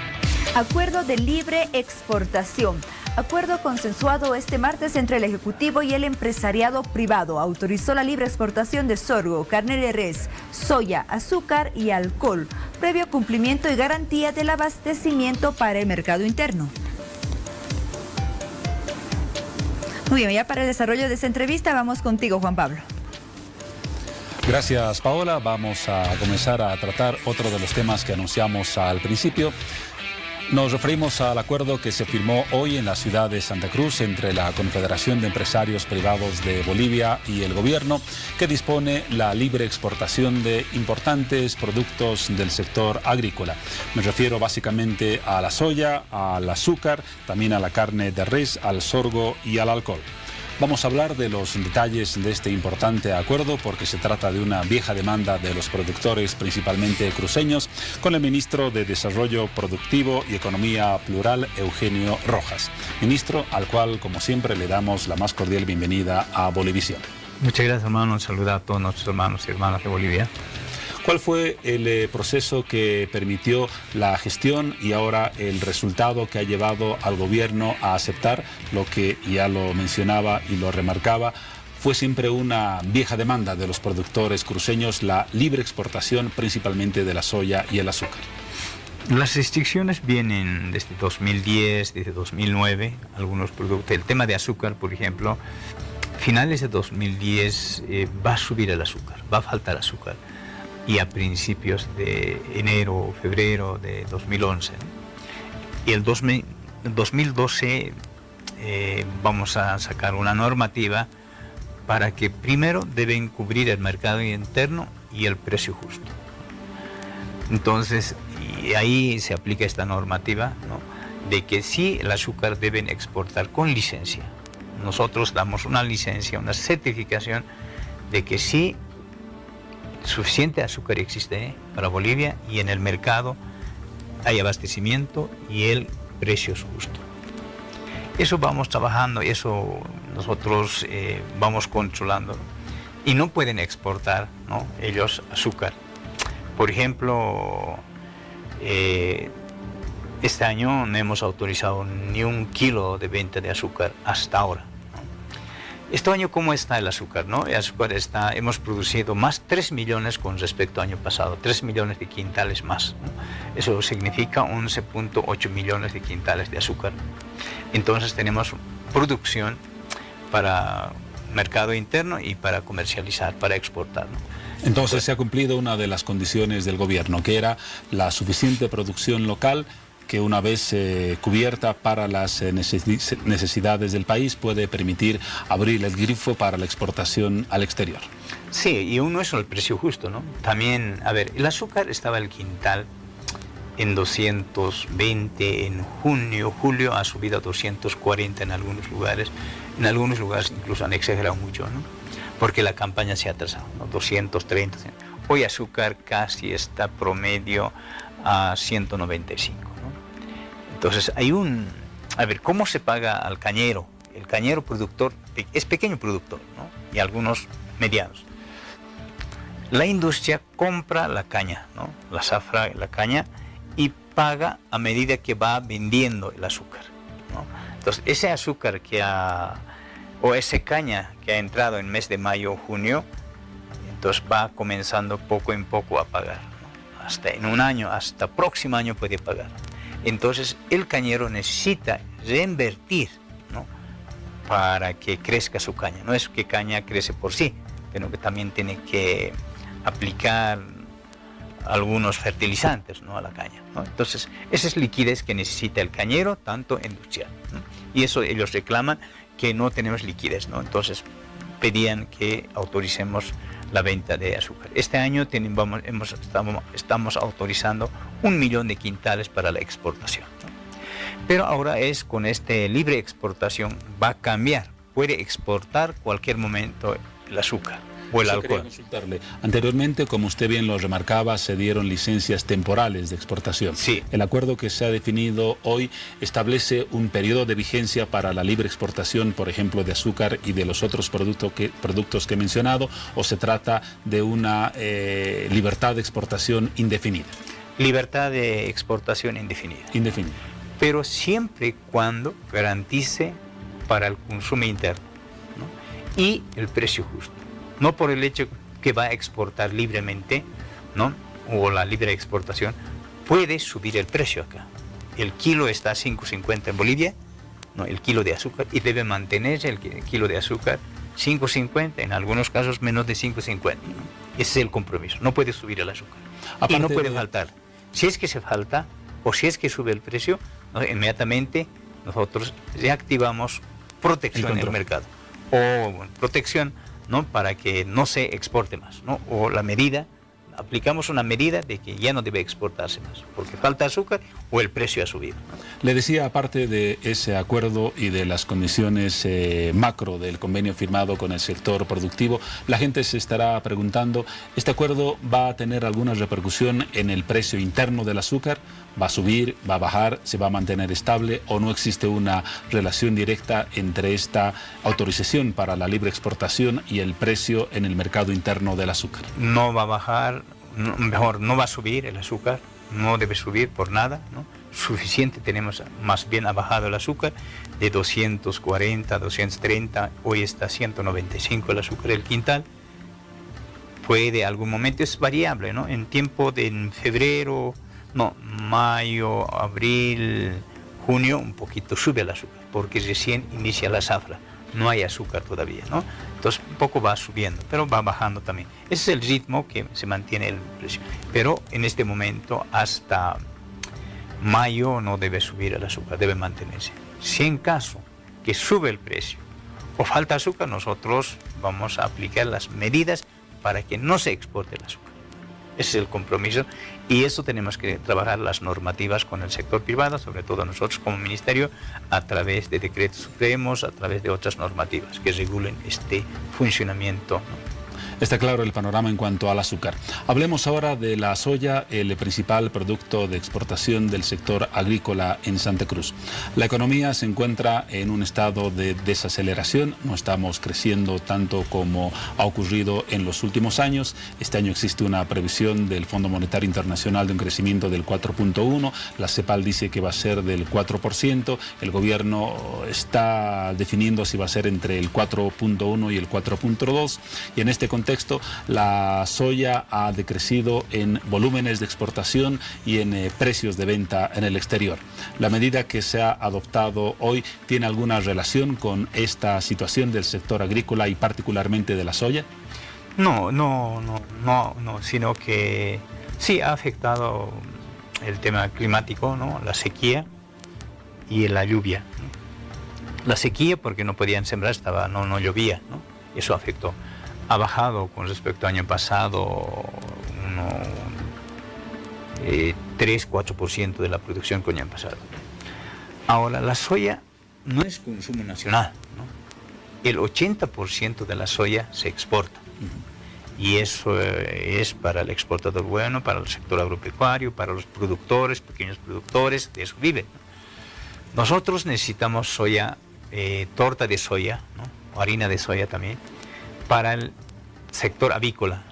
Acuerdo de libre exportación. Acuerdo consensuado este martes entre el Ejecutivo y el empresariado privado. Autorizó la libre exportación de sorgo, carne de res, soya, azúcar y alcohol, previo cumplimiento y garantía del abastecimiento para el mercado interno. Muy bien, ya para el desarrollo de esta entrevista vamos contigo, Juan Pablo. Gracias, Paola. Vamos a comenzar a tratar otro de los temas que anunciamos al principio. Nos referimos al acuerdo que se firmó hoy en la ciudad de Santa Cruz entre la Confederación de Empresarios Privados de Bolivia y el gobierno, que dispone la libre exportación de importantes productos del sector agrícola. Me refiero básicamente a la soya, al azúcar, también a la carne de res, al sorgo y al alcohol. Vamos a hablar de los detalles de este importante acuerdo porque se trata de una vieja demanda de los productores, principalmente cruceños, con el ministro de Desarrollo Productivo y Economía Plural, Eugenio Rojas. Ministro, al cual, como siempre, le damos la más cordial bienvenida a Bolivisión. Muchas gracias, hermano. Saludos a todos nuestros hermanos y hermanas de Bolivia. ¿Cuál fue el proceso que permitió la gestión y ahora el resultado que ha llevado al gobierno a aceptar lo que ya lo mencionaba y lo remarcaba? Fue siempre una vieja demanda de los productores cruceños, la libre exportación principalmente de la soya y el azúcar. Las restricciones vienen desde 2010, desde 2009, algunos productos. El tema de azúcar, por ejemplo, finales de 2010 va a subir el azúcar, va a faltar azúcar. Y a principios de enero o febrero de 2011. Y el 2012 vamos a sacar una normativa para que primero deben cubrir el mercado interno y el precio justo. Entonces, y ahí se aplica esta normativa, ¿no?, de que sí el azúcar deben exportar con licencia. Nosotros damos una licencia, una certificación de que sí suficiente azúcar existe para Bolivia y en el mercado hay abastecimiento y el precio es justo. Eso vamos trabajando y eso nosotros vamos controlando. Y no pueden exportar, ¿no?, ellos azúcar. Por ejemplo, este año no hemos autorizado ni 1 kilo de venta de azúcar hasta ahora. Este año, ¿cómo está el azúcar, no? El azúcar hemos producido más 3 millones con respecto al año pasado, 3 millones de quintales más, ¿no? Eso significa 11.8 millones de quintales de azúcar. Entonces tenemos producción para mercado interno y para comercializar, para exportar, ¿no? Entonces se ha cumplido una de las condiciones del gobierno, que era la suficiente producción local, que una vez cubierta para las necesidades del país puede permitir abrir el grifo para la exportación al exterior. Sí, y uno es el precio justo, ¿no? También, a ver, el azúcar estaba el quintal en 220, en julio ha subido a 240 en algunos lugares incluso han exagerado mucho, ¿no? Porque la campaña se ha atrasado, ¿no? 230. Hoy azúcar casi está promedio a 195. Entonces hay a ver, ¿cómo se paga al cañero? El cañero productor es pequeño productor, ¿no?, y algunos medianos. La industria compra la caña, ¿no?, la zafra, la caña, y paga a medida que va vendiendo el azúcar, ¿no? Entonces ese azúcar que ha o esa caña que ha entrado en mes de mayo o junio, entonces va comenzando poco en poco a pagar, ¿no? Hasta en un año, hasta próximo año puede pagar. Entonces el cañero necesita reinvertir, ¿no? Para que crezca su caña. No es que caña crece por sí, pero que también tiene que aplicar algunos fertilizantes, ¿no? A la caña, ¿no? Entonces esa es liquidez que necesita el cañero, tanto industrial, ¿no? Y eso ellos reclaman, que no tenemos liquidez, ¿no? Entonces pedían que autoricemos la venta de azúcar. Este año estamos autorizando 1 millón de quintales para la exportación, ¿no? Pero ahora es con este libre exportación va a cambiar. Puede exportar cualquier momento el azúcar o el alcohol. Consultarle. Anteriormente, como usted bien lo remarcaba, se dieron licencias temporales de exportación. Sí. El acuerdo que se ha definido hoy establece un periodo de vigencia para la libre exportación, por ejemplo, de azúcar y de los otros productos que he mencionado, o se trata de una libertad de exportación indefinida. Libertad de exportación indefinida. Indefinida. Pero siempre y cuando garantice para el consumo interno, ¿no? Y el precio justo. No por el hecho que va a exportar libremente, ¿no? O la libre exportación, puede subir el precio acá. El kilo está a 5.50 en Bolivia, ¿no? El kilo de azúcar, y debe mantenerse el kilo de azúcar 5.50, en algunos casos menos de 5.50, ¿no? Ese es el compromiso, no puede subir el azúcar. Aparte y no puede faltar. Si es que se falta, o si es que sube el precio, ¿no? Inmediatamente nosotros reactivamos protección en el mercado. O bueno, protección, ¿no? Para que no se exporte más, ¿no? O la medida, aplicamos una medida de que ya no debe exportarse más, porque falta azúcar o el precio ha subido, ¿no? Le decía, aparte de ese acuerdo y de las condiciones macro del convenio firmado con el sector productivo, la gente se estará preguntando, ¿este acuerdo va a tener alguna repercusión en el precio interno del azúcar? ¿Va a subir, va a bajar, se va a mantener estable o no existe una relación directa entre esta autorización para la libre exportación y el precio en el mercado interno del azúcar? No va a bajar, mejor, no va a subir el azúcar, no debe subir por nada, ¿no? Suficiente tenemos, más bien ha bajado el azúcar de 240, 230, hoy está a 195 el azúcar el quintal. Puede algún momento, es variable, ¿no? En tiempo de en febrero, no, mayo, abril, junio, un poquito sube el azúcar, porque recién inicia la zafra, no hay azúcar todavía, ¿no? Entonces un poco va subiendo, pero va bajando también. Ese es el ritmo que se mantiene el precio. Pero en este momento, hasta mayo, no debe subir el azúcar, debe mantenerse. Si en caso que sube el precio o falta azúcar, nosotros vamos a aplicar las medidas para que no se exporte el azúcar. Ese es el compromiso y eso tenemos que trabajar las normativas con el sector privado, sobre todo nosotros como ministerio, a través de decretos supremos, a través de otras normativas que regulen este funcionamiento, ¿no? Está claro el panorama en cuanto al azúcar. Hablemos ahora de la soya, el principal producto de exportación del sector agrícola en Santa Cruz. La economía se encuentra en un estado de desaceleración, no estamos creciendo tanto como ha ocurrido en los últimos años. Este año existe una previsión del Fondo Monetario Internacional de un crecimiento del 4.1%, la CEPAL dice que va a ser del 4%, el gobierno está definiendo si va a ser entre el 4.1 y el 4.2%, y en este contexto la soya ha decrecido en volúmenes de exportación y en precios de venta en el exterior. ¿La medida que se ha adoptado hoy tiene alguna relación con esta situación del sector agrícola y particularmente de la soya? No, sino que sí ha afectado el tema climático, ¿no? La sequía y la lluvia, ¿no? La sequía porque no podían sembrar, no llovía, ¿no? Eso afectó. Ha bajado con respecto al año pasado 3-4% de la producción que el año pasado. Ahora, la soya no es consumo nacional, ¿no? El 80% de la soya se exporta. Y eso es para el exportador bueno, para el sector agropecuario, para los productores, pequeños productores, de eso viven, ¿no? Nosotros necesitamos soya, torta de soya, ¿no? O harina de soya también, para el sector avícola,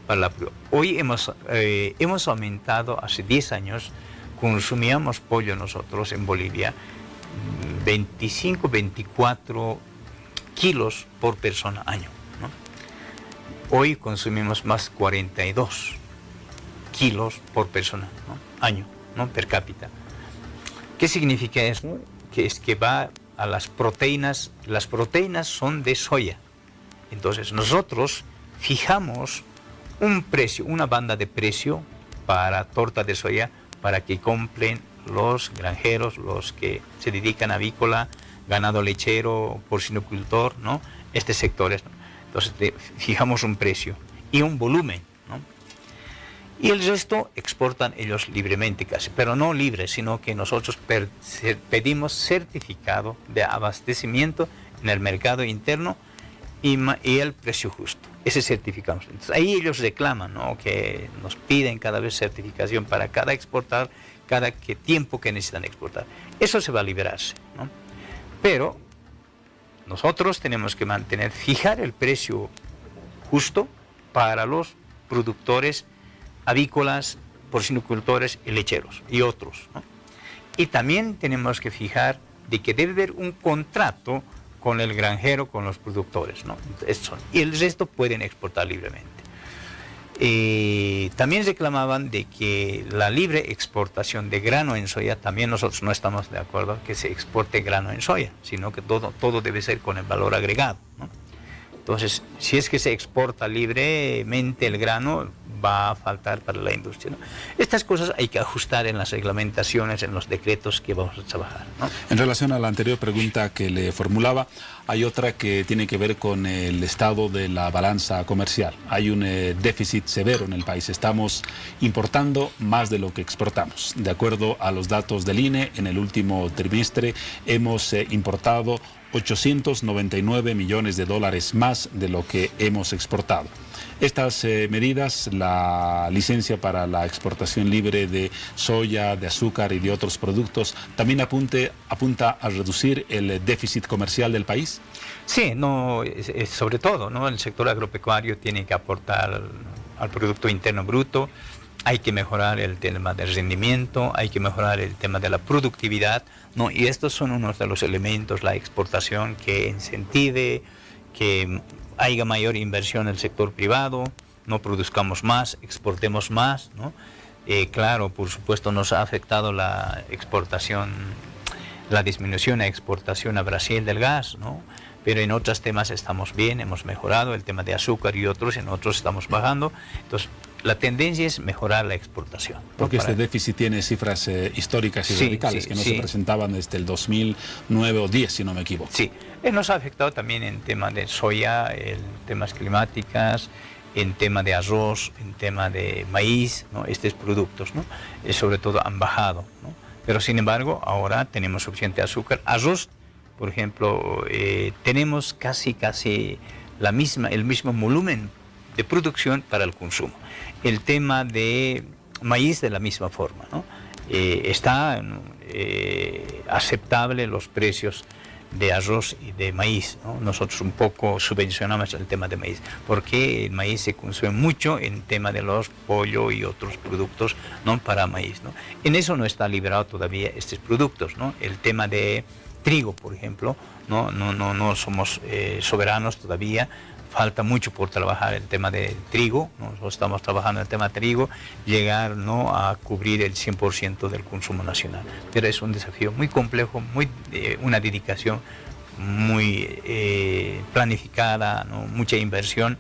¿no? Hoy hemos aumentado, hace 10 años, consumíamos pollo nosotros en Bolivia, 25, 24 kilos por persona año, ¿no? Hoy consumimos más 42 kilos por persona, ¿no? Año, ¿no? Per cápita. ¿Qué significa eso? Que es que va a las proteínas son de soya. Entonces nosotros fijamos un precio, una banda de precio para torta de soya para que compren los granjeros, los que se dedican a avícola, ganado lechero, porcinocultor, ¿no? Estos sectores, ¿no? Entonces fijamos un precio y un volumen, ¿no? Y el resto exportan ellos libremente casi, pero no libre, sino que nosotros pedimos certificado de abastecimiento en el mercado interno y el precio justo. Ese certificamos. Entonces ahí ellos reclaman, ¿no? Que nos piden cada vez certificación para cada exportar, cada tiempo que necesitan exportar. Eso se va a liberarse, ¿no? Pero nosotros tenemos que fijar el precio justo para los productores avícolas, porcinocultores y lecheros y otros, ¿no? Y también tenemos que fijar de que debe haber un contrato con el granjero, con los productores, ¿no? Y el resto pueden exportar libremente. También reclamaban de que la libre exportación de grano en soya, también nosotros no estamos de acuerdo que se exporte grano en soya, sino que todo debe ser con el valor agregado, ¿no? Entonces, si es que se exporta libremente el grano, va a faltar para la industria, ¿no? Estas cosas hay que ajustar en las reglamentaciones, en los decretos que vamos a trabajar, ¿no? En relación a la anterior pregunta que le formulaba, hay otra que tiene que ver con el estado de la balanza comercial. Hay un déficit severo en el país. Estamos importando más de lo que exportamos. De acuerdo a los datos del INE, en el último trimestre hemos importado 899 millones de dólares más de lo que hemos exportado. Estas medidas, la licencia para la exportación libre de soya, de azúcar y de otros productos, ¿también apunta a reducir el déficit comercial del país? Sí, no, sobre todo, ¿no? El sector agropecuario tiene que aportar al Producto Interno Bruto. Hay que mejorar el tema del rendimiento, hay que mejorar el tema de la productividad, ¿no? Y estos son unos de los elementos, la exportación, que incentive, que haya mayor inversión en el sector privado, no produzcamos más, exportemos más, ¿no? Claro, por supuesto nos ha afectado la exportación, la disminución de exportación a Brasil del gas, ¿no? Pero en otros temas estamos bien, hemos mejorado, el tema de azúcar y otros, en otros estamos bajando. Entonces, la tendencia es mejorar la exportación, ¿no? Porque este déficit tiene cifras históricas y radicales que no se presentaban desde el 2009 o 10, si no me equivoco. Sí, nos ha afectado también en tema de soya, en temas climáticas, en tema de arroz, en tema de maíz, ¿no? Estos productos, ¿no? Sobre todo han bajado, ¿no? Pero sin embargo, ahora tenemos suficiente azúcar. Arroz, por ejemplo, tenemos casi el mismo volumen de producción para el consumo. El tema de maíz de la misma forma, ¿no? Está aceptable los precios de arroz y de maíz, ¿no? Nosotros un poco subvencionamos el tema de maíz, porque el maíz se consume mucho en tema de los pollo y otros productos, ¿no? Para maíz, ¿no? En eso no está liberado todavía estos productos, ¿no? El tema de trigo, por ejemplo, no somos soberanos todavía. Falta mucho por trabajar el tema de trigo, nosotros estamos trabajando en el tema de trigo, llegar, ¿no? A cubrir el 100% del consumo nacional. Pero es un desafío muy complejo, una dedicación muy planificada, ¿no? Mucha inversión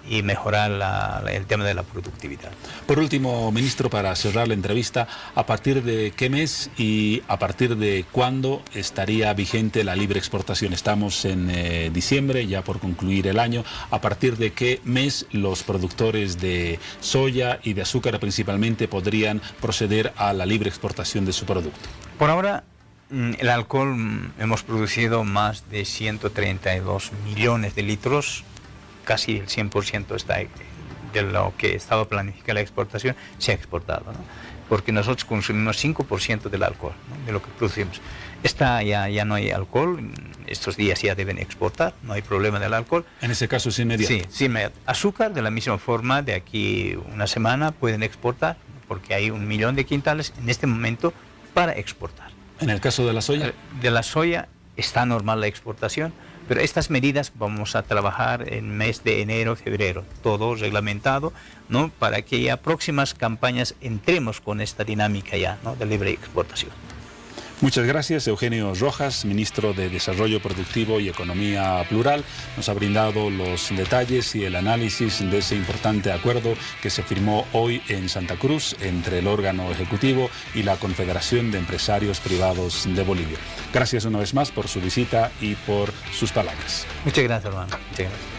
y mejorar el tema de la productividad. Por último, ministro, para cerrar la entrevista, ¿a partir de qué mes y a partir de cuándo estaría vigente la libre exportación? Estamos en diciembre, ya por concluir el año. ¿A partir de qué mes los productores de soya y de azúcar principalmente podrían proceder a la libre exportación de su producto? Por ahora, el alcohol hemos producido más de 132 millones de litros, casi el 100% está de lo que estaba planificada la exportación, se ha exportado, ¿no? Porque nosotros consumimos 5% del alcohol, ¿no? De lo que producimos. Ya no hay alcohol, estos días ya deben exportar, no hay problema del alcohol. En ese caso es inmediato. Sí, inmediato. Azúcar, de la misma forma, de aquí una semana pueden exportar, porque hay 1 millón de quintales en este momento para exportar. ¿En el caso de la soya? De la soya está normal la exportación, Pero estas medidas vamos a trabajar en mes de enero, febrero, todo reglamentado, ¿no? Para que ya próximas campañas entremos con esta dinámica ya, ¿no? De libre exportación. Muchas gracias, Eugenio Rojas, ministro de Desarrollo Productivo y Economía Plural. Nos ha brindado los detalles y el análisis de ese importante acuerdo que se firmó hoy en Santa Cruz entre el órgano ejecutivo y la Confederación de Empresarios Privados de Bolivia. Gracias una vez más por su visita y por sus palabras. Muchas gracias, hermano. Muchas gracias.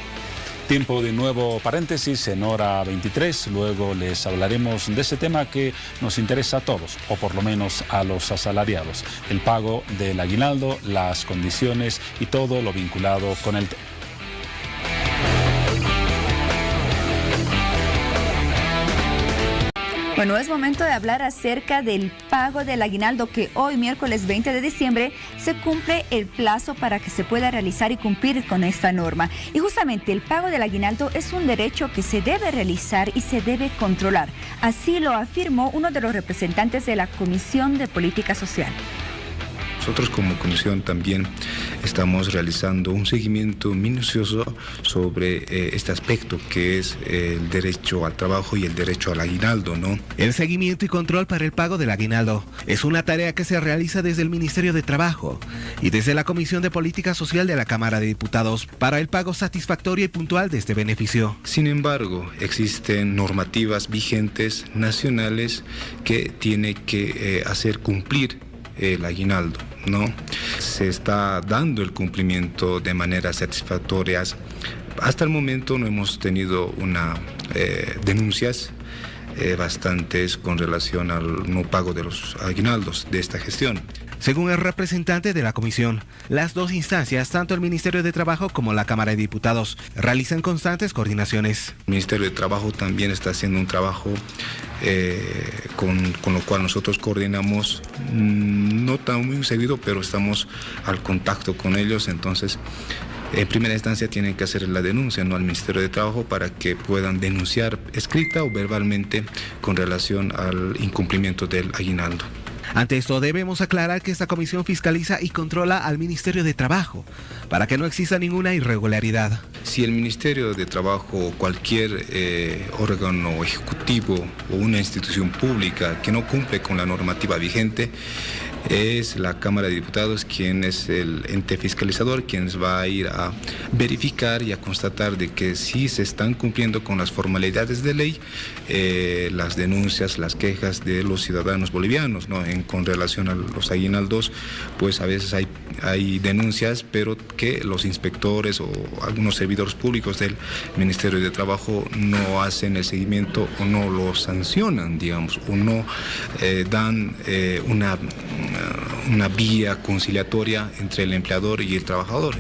Tiempo de nuevo paréntesis en hora 23. Luego les hablaremos de ese tema que nos interesa a todos, o por lo menos a los asalariados. El pago del aguinaldo, las condiciones y todo lo vinculado con el tema. Bueno, es momento de hablar acerca del pago del aguinaldo que hoy, miércoles 20 de diciembre, se cumple el plazo para que se pueda realizar y cumplir con esta norma. Y justamente el pago del aguinaldo es un derecho que se debe realizar y se debe controlar. Así lo afirmó uno de los representantes de la Comisión de Política Social. Nosotros como comisión también estamos realizando un seguimiento minucioso sobre este aspecto que es el derecho al trabajo y el derecho al aguinaldo, ¿no? El seguimiento y control para el pago del aguinaldo es una tarea que se realiza desde el Ministerio de Trabajo y desde la Comisión de Política Social de la Cámara de Diputados para el pago satisfactorio y puntual de este beneficio. Sin embargo, existen normativas vigentes nacionales que tiene que hacer cumplir el aguinaldo, ¿no? Se está dando el cumplimiento de manera satisfactoria. Hasta el momento no hemos tenido denuncias bastantes con relación al no pago de los aguinaldos de esta gestión. Según el representante de la comisión, las dos instancias, tanto el Ministerio de Trabajo como la Cámara de Diputados, realizan constantes coordinaciones. El Ministerio de Trabajo también está haciendo un trabajo con lo cual nosotros coordinamos, no tan muy seguido, pero estamos al contacto con ellos. Entonces, en primera instancia tienen que hacer la denuncia, ¿no?, al Ministerio de Trabajo para que puedan denunciar escrita o verbalmente con relación al incumplimiento del aguinaldo. Ante esto debemos aclarar que esta comisión fiscaliza y controla al Ministerio de Trabajo para que no exista ninguna irregularidad. Si el Ministerio de Trabajo o cualquier órgano ejecutivo o una institución pública que no cumple con la normativa vigente, es la Cámara de Diputados quien es el ente fiscalizador, quien va a ir a verificar y a constatar de que sí se están cumpliendo con las formalidades de ley, las denuncias, las quejas de los ciudadanos bolivianos, ¿no? Con relación a los aguinaldos, pues a veces hay denuncias, pero que los inspectores o algunos servidores públicos del Ministerio de Trabajo no hacen el seguimiento o no lo sancionan, digamos, o no dan una vía conciliatoria entre el empleador y el trabajador.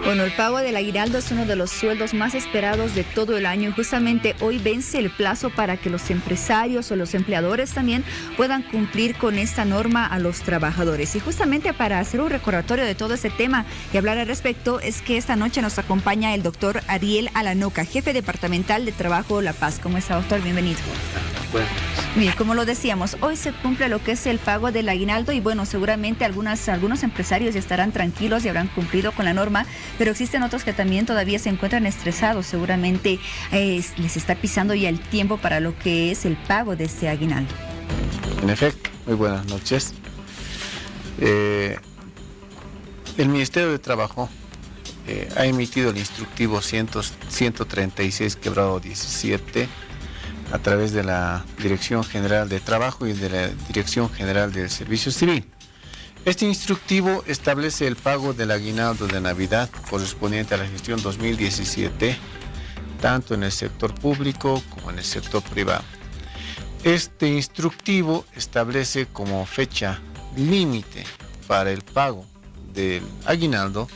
Bueno, el pago del aguinaldo es uno de los sueldos más esperados de todo el año y justamente hoy vence el plazo para que los empresarios o los empleadores también puedan cumplir con esta norma a los trabajadores. Y justamente para hacer un recordatorio de todo ese tema y hablar al respecto es que esta noche nos acompaña el doctor Ariel Alanoca, jefe departamental de Trabajo La Paz. ¿Cómo está, doctor? Bienvenido. Bueno. Bien, como lo decíamos, hoy se cumple lo que es el pago del aguinaldo y bueno, seguramente algunos empresarios ya estarán tranquilos y habrán cumplido con la norma, pero existen otros que también todavía se encuentran estresados, seguramente les está pisando ya el tiempo para lo que es el pago de este aguinaldo. En efecto, muy buenas noches. El Ministerio de Trabajo ha emitido el instructivo 136/17 a través de la Dirección General de Trabajo y de la Dirección General del Servicio Civil. Este instructivo establece el pago del aguinaldo de Navidad correspondiente a la gestión 2017, tanto en el sector público como en el sector privado. Este instructivo establece como fecha límite para el pago del aguinaldo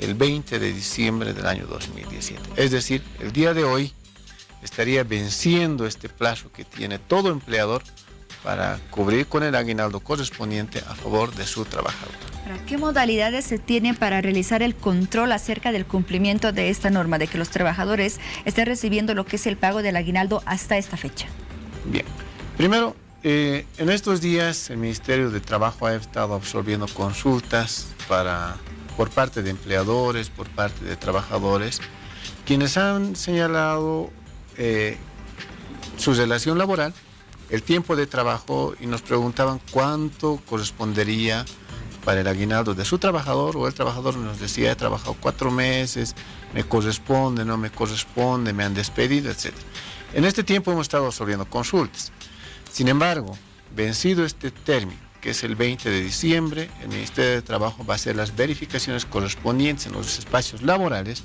el 20 de diciembre del año 2017. Es decir, el día de hoy estaría venciendo este plazo que tiene todo empleador para cubrir con el aguinaldo correspondiente a favor de su trabajador. ¿Qué modalidades se tiene para realizar el control acerca del cumplimiento de esta norma, de que los trabajadores estén recibiendo lo que es el pago del aguinaldo hasta esta fecha? Bien, primero En estos días el Ministerio de Trabajo ha estado absorbiendo consultas por parte de empleadores, por parte de trabajadores, quienes han señalado su relación laboral, el tiempo de trabajo, y nos preguntaban cuánto correspondería para el aguinaldo de su trabajador, o el trabajador nos decía: he trabajado 4 meses, me corresponde, no me corresponde, me han despedido, etc. En este tiempo hemos estado absorbiendo consultas. Sin embargo, vencido este término, que es el 20 de diciembre, el Ministerio de Trabajo va a hacer las verificaciones correspondientes en los espacios laborales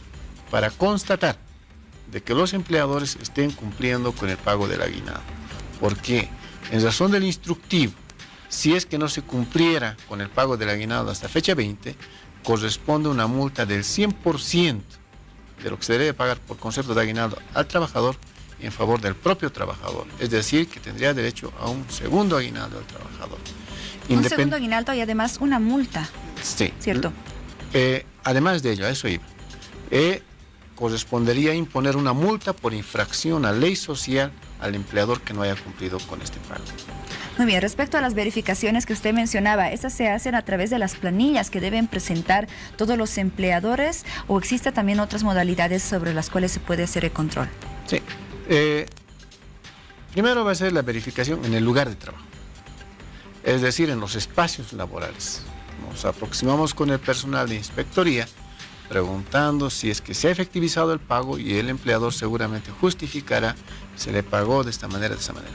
para constatar de que los empleadores estén cumpliendo con el pago del aguinaldo. Porque en razón del instructivo, si es que no se cumpliera con el pago del aguinaldo hasta fecha 20, corresponde una multa del 100% de lo que se debe pagar por concepto de aguinaldo al trabajador en favor del propio trabajador. Es decir, que tendría derecho a un segundo aguinaldo al trabajador. Un segundo aguinaldo y además una multa. Sí. ¿Cierto? Además de ello, a eso iba. Correspondería imponer una multa por infracción a ley social al empleador que no haya cumplido con este pago. Muy bien, respecto a las verificaciones que usted mencionaba, ¿estas se hacen a través de las planillas que deben presentar todos los empleadores, o existen también otras modalidades sobre las cuales se puede hacer el control? Sí. Primero va a ser la verificación en el lugar de trabajo, es decir, en los espacios laborales. Nos aproximamos con el personal de inspectoría preguntando si es que se ha efectivizado el pago, y el empleador seguramente justificará: se le pagó de esta manera, de esa manera.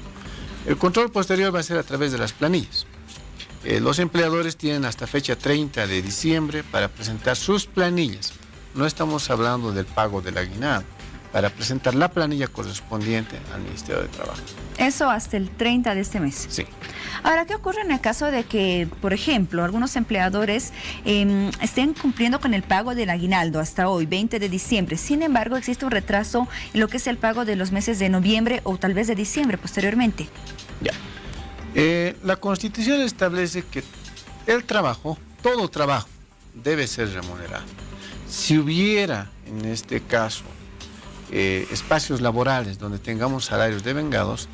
El control posterior va a ser a través de las planillas. Los empleadores tienen hasta fecha 30 de diciembre para presentar sus planillas. No estamos hablando del pago del aguinaldo, para presentar la planilla correspondiente al Ministerio de Trabajo. Eso hasta el 30 de este mes. Sí. Ahora, ¿qué ocurre en el caso de que, por ejemplo, algunos empleadores estén cumpliendo con el pago del aguinaldo hasta hoy, 20 de diciembre? Sin embargo, existe un retraso en lo que es el pago de los meses de noviembre o tal vez de diciembre posteriormente. Ya. La Constitución establece que el trabajo, todo trabajo, debe ser remunerado. Si hubiera, en este caso, espacios laborales donde tengamos salarios devengados,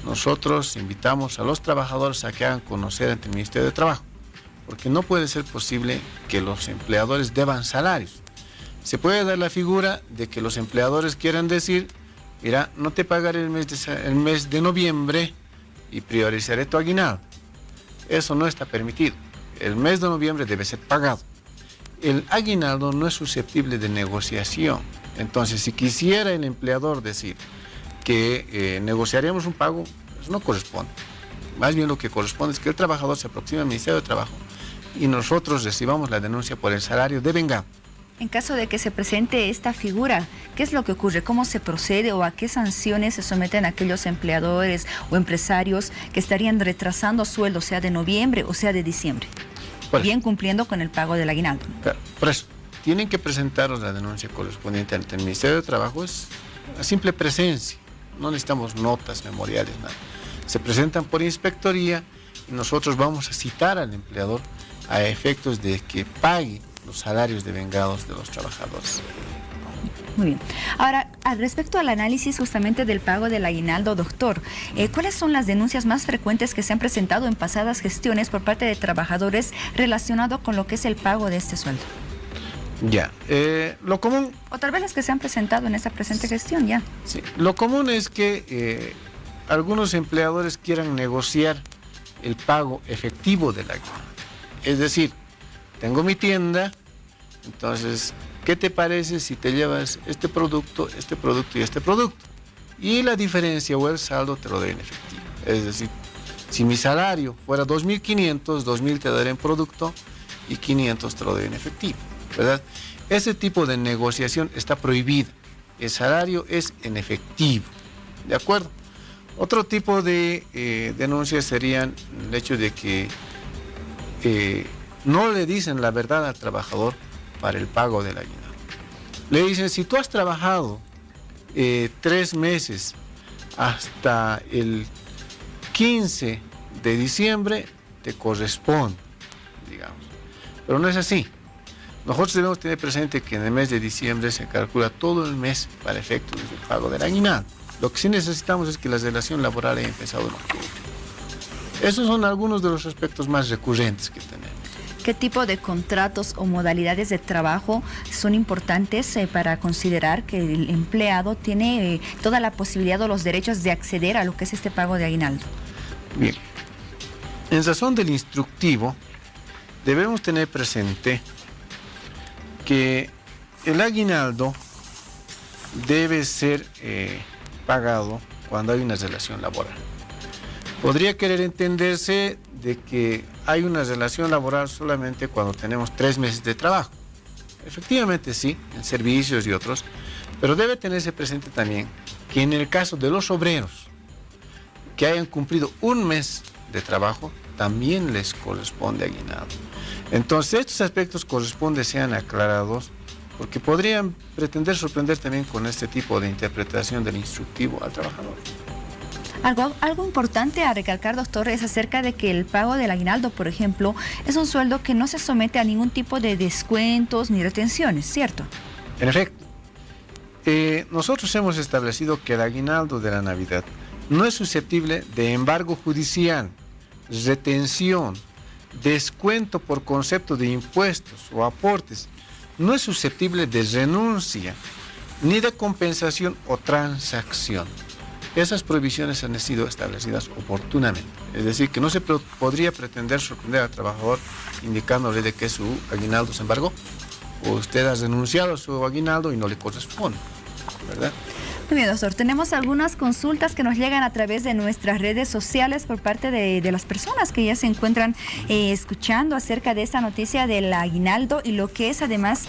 nosotros invitamos a los trabajadores a que hagan conocer ante el Ministerio de Trabajo, porque no puede ser posible que los empleadores deban salarios. Se puede dar la figura de que los empleadores quieran decir: mira, no te pagaré el mes de noviembre y priorizaré tu aguinaldo. Eso no está permitido. El mes de noviembre debe ser pagado. El aguinaldo no es susceptible de negociación. Entonces, si quisiera el empleador decir que negociaríamos un pago, eso no corresponde. Más bien lo que corresponde es que el trabajador se aproxime al Ministerio de Trabajo y nosotros recibamos la denuncia por el salario devengado. En caso de que se presente esta figura, ¿qué es lo que ocurre? ¿Cómo se procede o a qué sanciones se someten aquellos empleadores o empresarios que estarían retrasando sueldo, sea de noviembre o sea de diciembre? Bien cumpliendo con el pago del aguinaldo. Claro, por eso, tienen que presentaros la denuncia correspondiente ante el Ministerio de Trabajo. Es la simple presencia, no necesitamos notas, memoriales, nada. Se presentan por inspectoría y nosotros vamos a citar al empleador a efectos de que pague los salarios devengados de los trabajadores. Muy bien. Ahora, al respecto al análisis justamente del pago del aguinaldo, doctor, ¿cuáles son las denuncias más frecuentes que se han presentado en pasadas gestiones por parte de trabajadores relacionado con lo que es el pago de este sueldo? Ya, lo común... O tal vez las que se han presentado en esta presente gestión, ya. Sí, lo común es que algunos empleadores quieran negociar el pago efectivo del aguinaldo. Es decir, tengo mi tienda, entonces, ¿qué te parece si te llevas este producto y este producto? Y la diferencia o el saldo te lo doy en efectivo. Es decir, si mi salario fuera 2.500, 2.000 te daré en producto y 500 te lo doy en efectivo, ¿verdad? Ese tipo de negociación está prohibido. El salario es en efectivo, ¿de acuerdo? Otro tipo de denuncias serían el hecho de que no le dicen la verdad al trabajador para el pago del aguinaldo. Le dicen: si tú has trabajado 3 meses hasta el 15 de diciembre, te corresponde, digamos. Pero no es así. Nosotros debemos tener presente que en el mes de diciembre se calcula todo el mes para efectos del pago del aguinaldo. Lo que sí necesitamos es que la relación laboral haya empezado en octubre. Esos son algunos de los aspectos más recurrentes que tenemos. ¿Qué tipo de contratos o modalidades de trabajo son importantes para considerar que el empleado tiene toda la posibilidad o los derechos de acceder a lo que es este pago de aguinaldo? Bien, en razón del instructivo, debemos tener presente que el aguinaldo debe ser pagado cuando hay una relación laboral. Podría querer entenderse de que hay una relación laboral solamente cuando tenemos 3 meses de trabajo. Efectivamente sí, en servicios y otros, pero debe tenerse presente también que en el caso de los obreros que hayan cumplido 1 mes de trabajo, también les corresponde aguinaldo. Entonces estos aspectos corresponde sean aclarados, porque podrían pretender sorprender también con este tipo de interpretación del instructivo al trabajador. Algo importante a recalcar, doctor, es acerca de que el pago del aguinaldo, por ejemplo, es un sueldo que no se somete a ningún tipo de descuentos ni retenciones, ¿cierto? En efecto, nosotros hemos establecido que el aguinaldo de la Navidad no es susceptible de embargo judicial, retención, descuento por concepto de impuestos o aportes, no es susceptible de renuncia, ni de compensación o transacción. Esas prohibiciones han sido establecidas oportunamente, es decir, que no se podría pretender sorprender al trabajador indicándole de que su aguinaldo se embargó, o usted ha renunciado a su aguinaldo y no le corresponde, ¿verdad? Muy bien, doctor. Tenemos algunas consultas que nos llegan a través de nuestras redes sociales por parte de las personas que ya se encuentran escuchando acerca de esta noticia del aguinaldo y lo que es además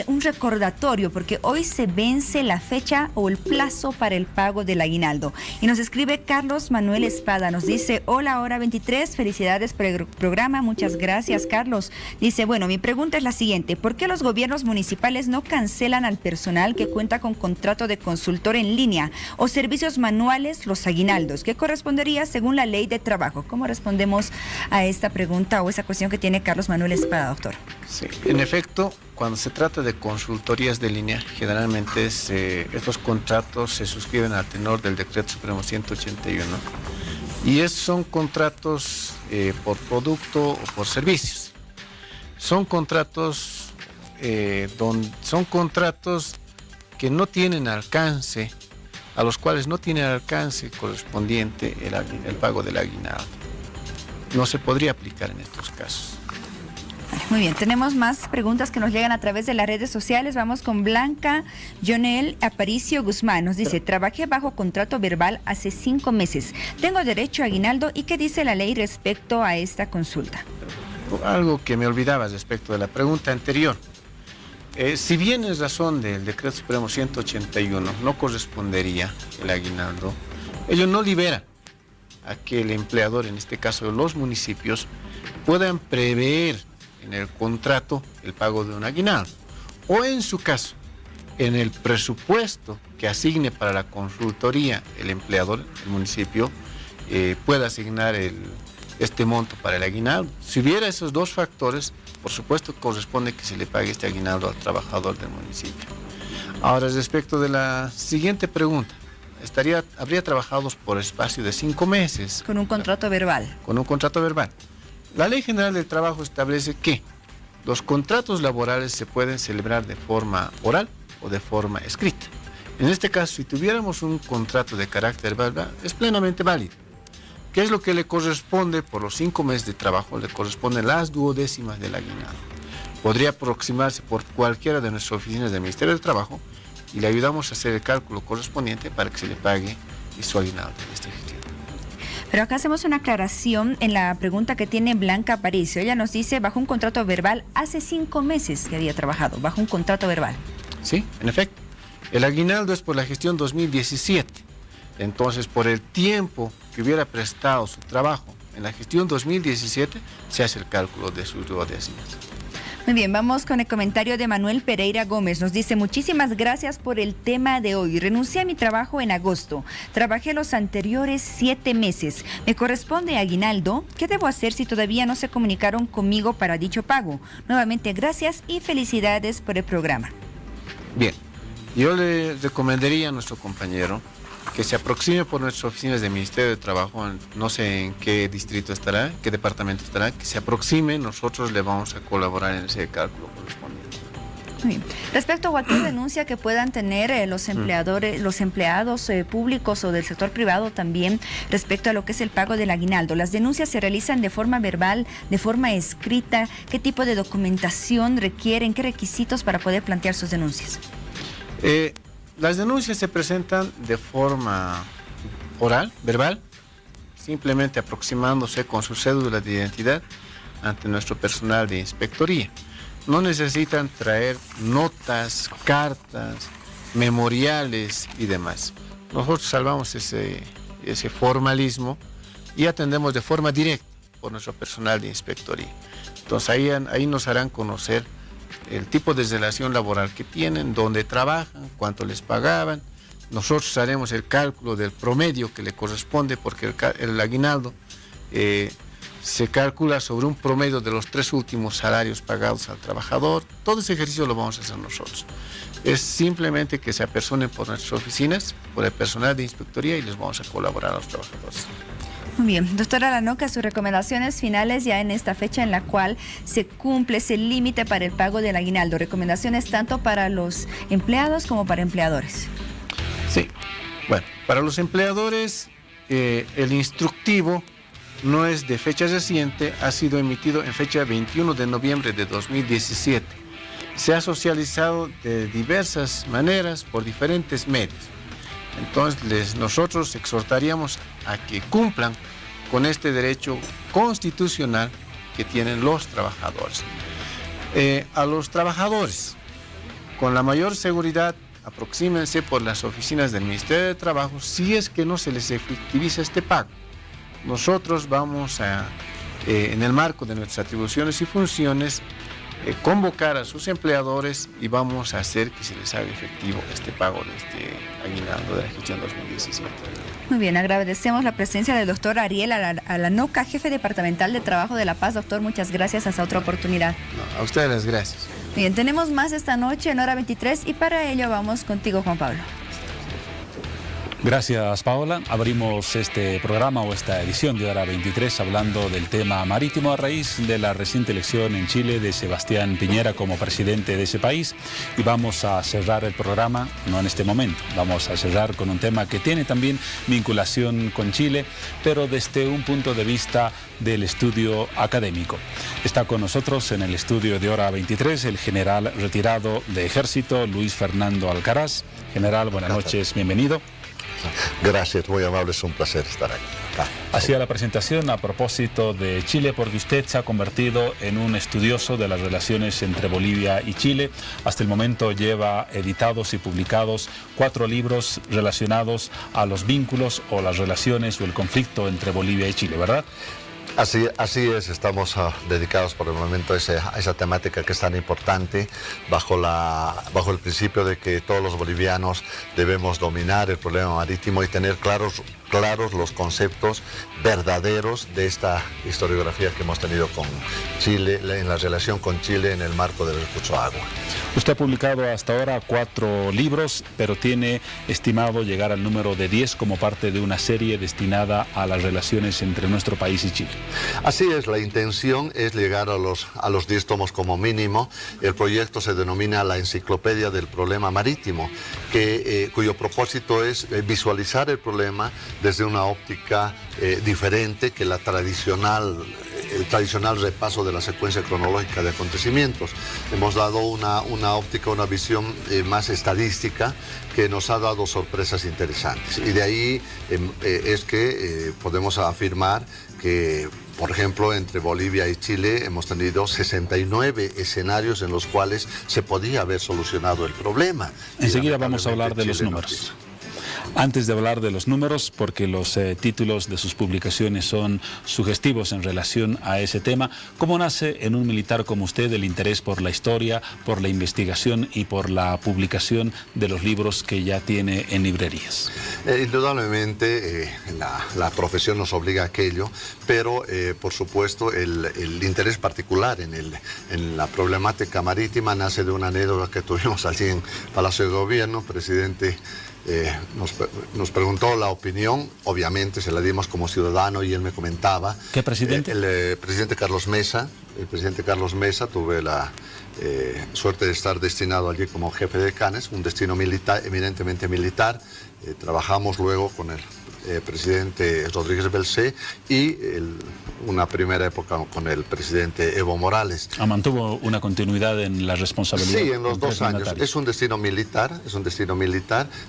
un recordatorio, porque hoy se vence la fecha o el plazo para el pago del aguinaldo. Y nos escribe Carlos Manuel Espada, nos dice: hola, hora 23, felicidades por el programa, muchas gracias, Carlos. Dice: bueno, mi pregunta es la siguiente: ¿por qué los gobiernos municipales no cancelan al personal que cuenta con contrato de consultor en línea o servicios manuales los aguinaldos, que correspondería según la ley de trabajo? ¿Cómo respondemos a esta pregunta o esa cuestión que tiene Carlos Manuel Espada, doctor? Sí, en efecto, cuando se trata de consultorías de línea, generalmente estos contratos se suscriben al tenor del Decreto Supremo 181 y son contratos por producto o por servicios. Son contratos que no tienen alcance, a los cuales no tiene alcance correspondiente el pago del aguinaldo. No se podría aplicar en estos casos. Muy bien, tenemos más preguntas que nos llegan a través de las redes sociales. Vamos con Blanca Jonel Aparicio Guzmán. Nos dice: trabajé bajo contrato verbal hace 5 meses. ¿Tengo derecho a aguinaldo? ¿Y qué dice la ley respecto a esta consulta? Algo que me olvidaba respecto de la pregunta anterior. Si bien es razón del Decreto Supremo 181, no correspondería el aguinaldo, ello no libera a que el empleador, en este caso los municipios, puedan prever en el contrato el pago de un aguinaldo. O en su caso, en el presupuesto que asigne para la consultoría el empleador, el municipio, pueda asignar este monto para el aguinaldo. Si hubiera esos dos factores, por supuesto corresponde que se le pague este aguinaldo al trabajador del municipio. Ahora, respecto de la siguiente pregunta, habría trabajado por espacio de 5 meses. Con un contrato verbal. Con un contrato verbal. La Ley General del Trabajo establece que los contratos laborales se pueden celebrar de forma oral o de forma escrita. En este caso, si tuviéramos un contrato de carácter verbal, es plenamente válido. ¿Qué es lo que le corresponde por los 5 meses de trabajo? Le corresponden las duodécimas del aguinaldo. Podría aproximarse por cualquiera de nuestras oficinas del Ministerio del Trabajo y le ayudamos a hacer el cálculo correspondiente para que se le pague su aguinaldo de esta gestión. Pero acá hacemos una aclaración en la pregunta que tiene Blanca Aparicio. Ella nos dice: bajo un contrato verbal, hace 5 meses que había trabajado, bajo un contrato verbal. Sí, en efecto. El aguinaldo es por la gestión 2017. Entonces, por el tiempo que hubiera prestado su trabajo en la gestión 2017, se hace el cálculo de sus duodécimas. Muy bien, vamos con el comentario de Manuel Pereira Gómez. Nos dice: muchísimas gracias por el tema de hoy. Renuncié a mi trabajo en agosto. Trabajé los anteriores 7 meses. ¿Me corresponde aguinaldo? ¿Qué debo hacer si todavía no se comunicaron conmigo para dicho pago? Nuevamente, gracias y felicidades por el programa. Bien, yo le recomendaría a nuestro compañero que se aproxime por nuestras oficinas del Ministerio de Trabajo, no sé en qué distrito estará, qué departamento estará, que se aproxime, nosotros le vamos a colaborar en ese cálculo correspondiente. Muy bien. Respecto a cualquier denuncia que puedan tener los empleados públicos o del sector privado también respecto a lo que es el pago del aguinaldo, ¿las denuncias se realizan de forma verbal, de forma escrita? ¿Qué tipo de documentación requieren? ¿Qué requisitos para poder plantear sus denuncias? Las denuncias se presentan de forma oral, verbal, simplemente aproximándose con su cédula de identidad ante nuestro personal de inspectoría. No necesitan traer notas, cartas, memoriales y demás. Nosotros salvamos ese formalismo y atendemos de forma directa por nuestro personal de inspectoría. Entonces ahí nos harán conocer el tipo de relación laboral que tienen, dónde trabajan, cuánto les pagaban. Nosotros haremos el cálculo del promedio que le corresponde, porque el aguinaldo se calcula sobre un promedio de los 3 últimos salarios pagados al trabajador. Todo ese ejercicio lo vamos a hacer nosotros. Es simplemente que se apersonen por nuestras oficinas, por el personal de inspectoría, y les vamos a colaborar a los trabajadores. Muy bien, doctora Lanoca, sus recomendaciones finales ya en esta fecha en la cual se cumple ese límite para el pago del aguinaldo. Recomendaciones tanto para los empleados como para empleadores. Sí, bueno, para los empleadores el instructivo no es de fecha reciente, ha sido emitido en fecha 21 de noviembre de 2017. Se ha socializado de diversas maneras por diferentes medios. Entonces nosotros exhortaríamos a que cumplan con este derecho constitucional que tienen los trabajadores. A los trabajadores, con la mayor seguridad, aproxímense por las oficinas del Ministerio de Trabajo si es que no se les efectiviza este pago. Nosotros vamos a, en el marco de nuestras atribuciones y funciones, convocar a sus empleadores y vamos a hacer que se les haga efectivo este pago de este aguinaldo de la gestión 2017. Muy bien, agradecemos la presencia del doctor Ariel Alanoca, jefe departamental de Trabajo de La Paz. Doctor, muchas gracias, hasta otra oportunidad. No, a ustedes las gracias. Bien, tenemos más esta noche en Hora 23 y para ello vamos contigo, Juan Pablo. Gracias, Paola. Abrimos este programa o esta edición de Hora 23 hablando del tema marítimo a raíz de la reciente elección en Chile de Sebastián Piñera como presidente de ese país. Y vamos a cerrar el programa, no en este momento, vamos a cerrar con un tema que tiene también vinculación con Chile, pero desde un punto de vista del estudio académico. Está con nosotros en el estudio de Hora 23 el general retirado de Ejército, Luis Fernando Alcaraz. General, buenas noches, bienvenido. Gracias, muy amable, es un placer estar aquí. Hacía la presentación a propósito de Chile porque usted se ha convertido en un estudioso de las relaciones entre Bolivia y Chile. Hasta el momento lleva editados y publicados 4 libros relacionados a los vínculos o las relaciones o el conflicto entre Bolivia y Chile, ¿verdad? Así es, estamos dedicados por el momento a esa temática que es tan importante bajo el principio de que todos los bolivianos debemos dominar el problema marítimo y tener claros los conceptos verdaderos de esta historiografía que hemos tenido con Chile, en la relación con Chile en el marco del recurso agua. Usted ha publicado hasta ahora 4 libros, pero tiene estimado llegar al número de 10 como parte de una serie destinada a las relaciones entre nuestro país y Chile. Así es, la intención es llegar a los 10 tomos como mínimo. El proyecto se denomina la Enciclopedia del Problema Marítimo, cuyo propósito es visualizar el problema desde una óptica diferente que el tradicional repaso de la secuencia cronológica de acontecimientos. Hemos dado una óptica, una visión más estadística que nos ha dado sorpresas interesantes. Y de ahí es que podemos afirmar que, por ejemplo, entre Bolivia y Chile hemos tenido 69 escenarios en los cuales se podía haber solucionado el problema. Enseguida vamos a hablar de los números. Antes de hablar de los números, porque los títulos de sus publicaciones son sugestivos en relación a ese tema, ¿cómo nace en un militar como usted el interés por la historia, por la investigación y por la publicación de los libros que ya tiene en librerías? Indudablemente la profesión nos obliga a aquello, pero por supuesto el interés particular en la problemática marítima nace de una anécdota que tuvimos allí en Palacio de Gobierno, presidente nos preguntó la opinión, obviamente se la dimos como ciudadano y él me comentaba. ¿Qué presidente? El presidente Carlos Mesa. El presidente Carlos Mesa, tuve la suerte de estar destinado allí como jefe de Canes, un destino militar, eminentemente militar. Trabajamos luego con el presidente Rodríguez Belcé y una primera época con el presidente Evo Morales. ¿Mantuvo una continuidad en la responsabilidad? Sí, en los 2 años. Es un destino militar,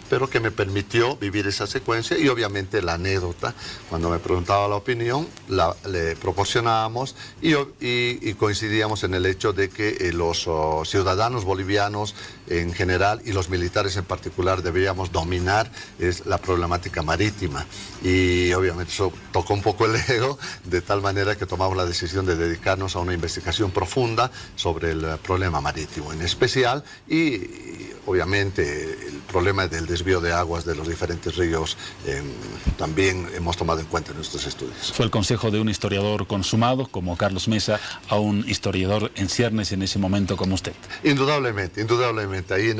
pero que me permitió vivir esa secuencia y obviamente la anécdota, cuando me preguntaba la opinión, le proporcionábamos y coincidíamos en el hecho de que los ciudadanos bolivianos en general y los militares en particular deberíamos dominar la problemática marítima. Y obviamente eso tocó un poco el ego, de tal manera que tomamos la decisión de dedicarnos a una investigación profunda sobre el problema marítimo en especial y obviamente el problema del desvío de aguas de los diferentes ríos también hemos tomado en cuenta en nuestros estudios. Fue el consejo de un historiador consumado como Carlos Mesa a un historiador en ciernes en ese momento como usted. Indudablemente. Ahí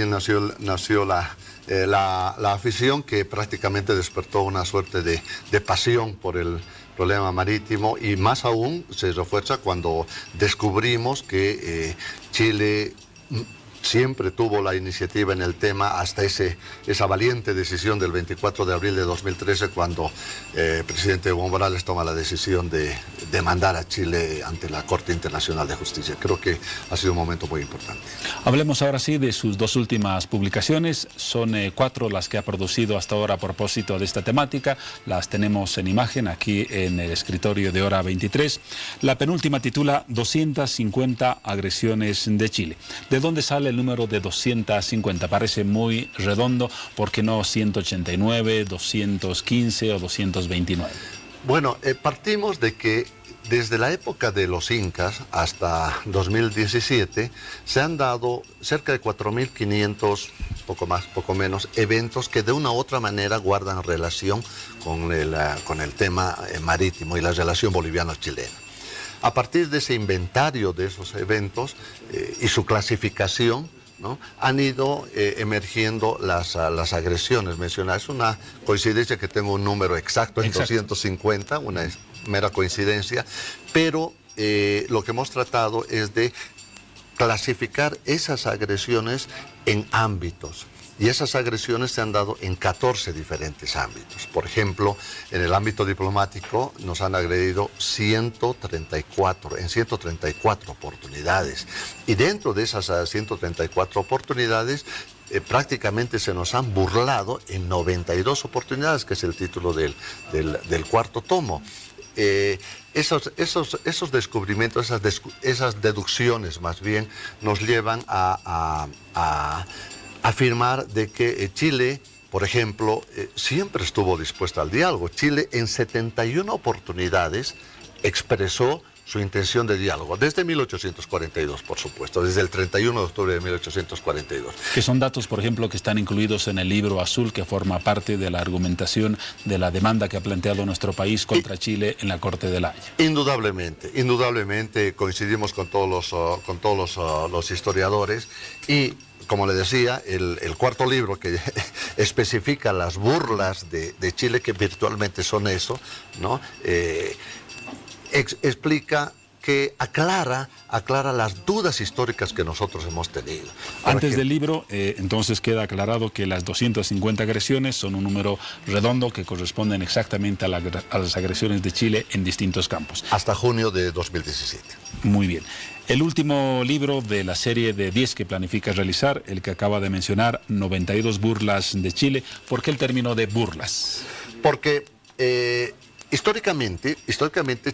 nació la afición que prácticamente despertó una suerte de pasión por el problema marítimo y más aún se refuerza cuando descubrimos que Chile siempre tuvo la iniciativa en el tema hasta esa valiente decisión del 24 de abril de 2013 cuando el presidente Evo Morales toma la decisión de demandar a Chile ante la Corte Internacional de Justicia. Creo que ha sido un momento muy importante. Hablemos ahora sí de sus 2 últimas publicaciones. Son 4 las que ha producido hasta ahora a propósito de esta temática. Las tenemos en imagen aquí en el escritorio de Hora 23. La penúltima titula 250 agresiones de Chile. ¿De dónde sale el número de 250? Parece muy redondo, ¿por qué no 189, 215 o 229? Bueno, partimos de que desde la época de los incas hasta 2017 se han dado cerca de 4.500, poco más, poco menos, eventos que de una u otra manera guardan relación con el tema marítimo y la relación boliviano-chilena. A partir de ese inventario de esos eventos y su clasificación, ¿no?, han ido emergiendo las agresiones mencionadas. Es una coincidencia que tengo un número exacto en 250, una mera coincidencia, pero lo que hemos tratado es de clasificar esas agresiones en ámbitos. Y esas agresiones se han dado en 14 diferentes ámbitos. Por ejemplo, en el ámbito diplomático nos han agredido en 134 oportunidades. Y dentro de esas 134 oportunidades, prácticamente se nos han burlado en 92 oportunidades, que es el título del 4º tomo. Esos descubrimientos, esas deducciones más bien, nos llevan a afirmar de que Chile, por ejemplo, siempre estuvo dispuesta al diálogo. Chile en 71 oportunidades expresó su intención de diálogo, desde 1842, por supuesto, desde el 31 de octubre de 1842. Que son datos, por ejemplo, que están incluidos en el libro azul que forma parte de la argumentación de la demanda que ha planteado nuestro país contra Chile en la Corte de La Haya. Indudablemente coincidimos con todos los historiadores y, como le decía, el 4º libro que especifica las burlas de Chile, que virtualmente son eso, ¿no?, explica que aclara las dudas históricas que nosotros hemos tenido. Antes del libro, entonces queda aclarado que las 250 agresiones son un número redondo que corresponden exactamente a las agresiones de Chile en distintos campos. Hasta junio de 2017. Muy bien. El último libro de la serie de 10 que planifica realizar, el que acaba de mencionar, 92 burlas de Chile. ¿Por qué el término de burlas? Porque históricamente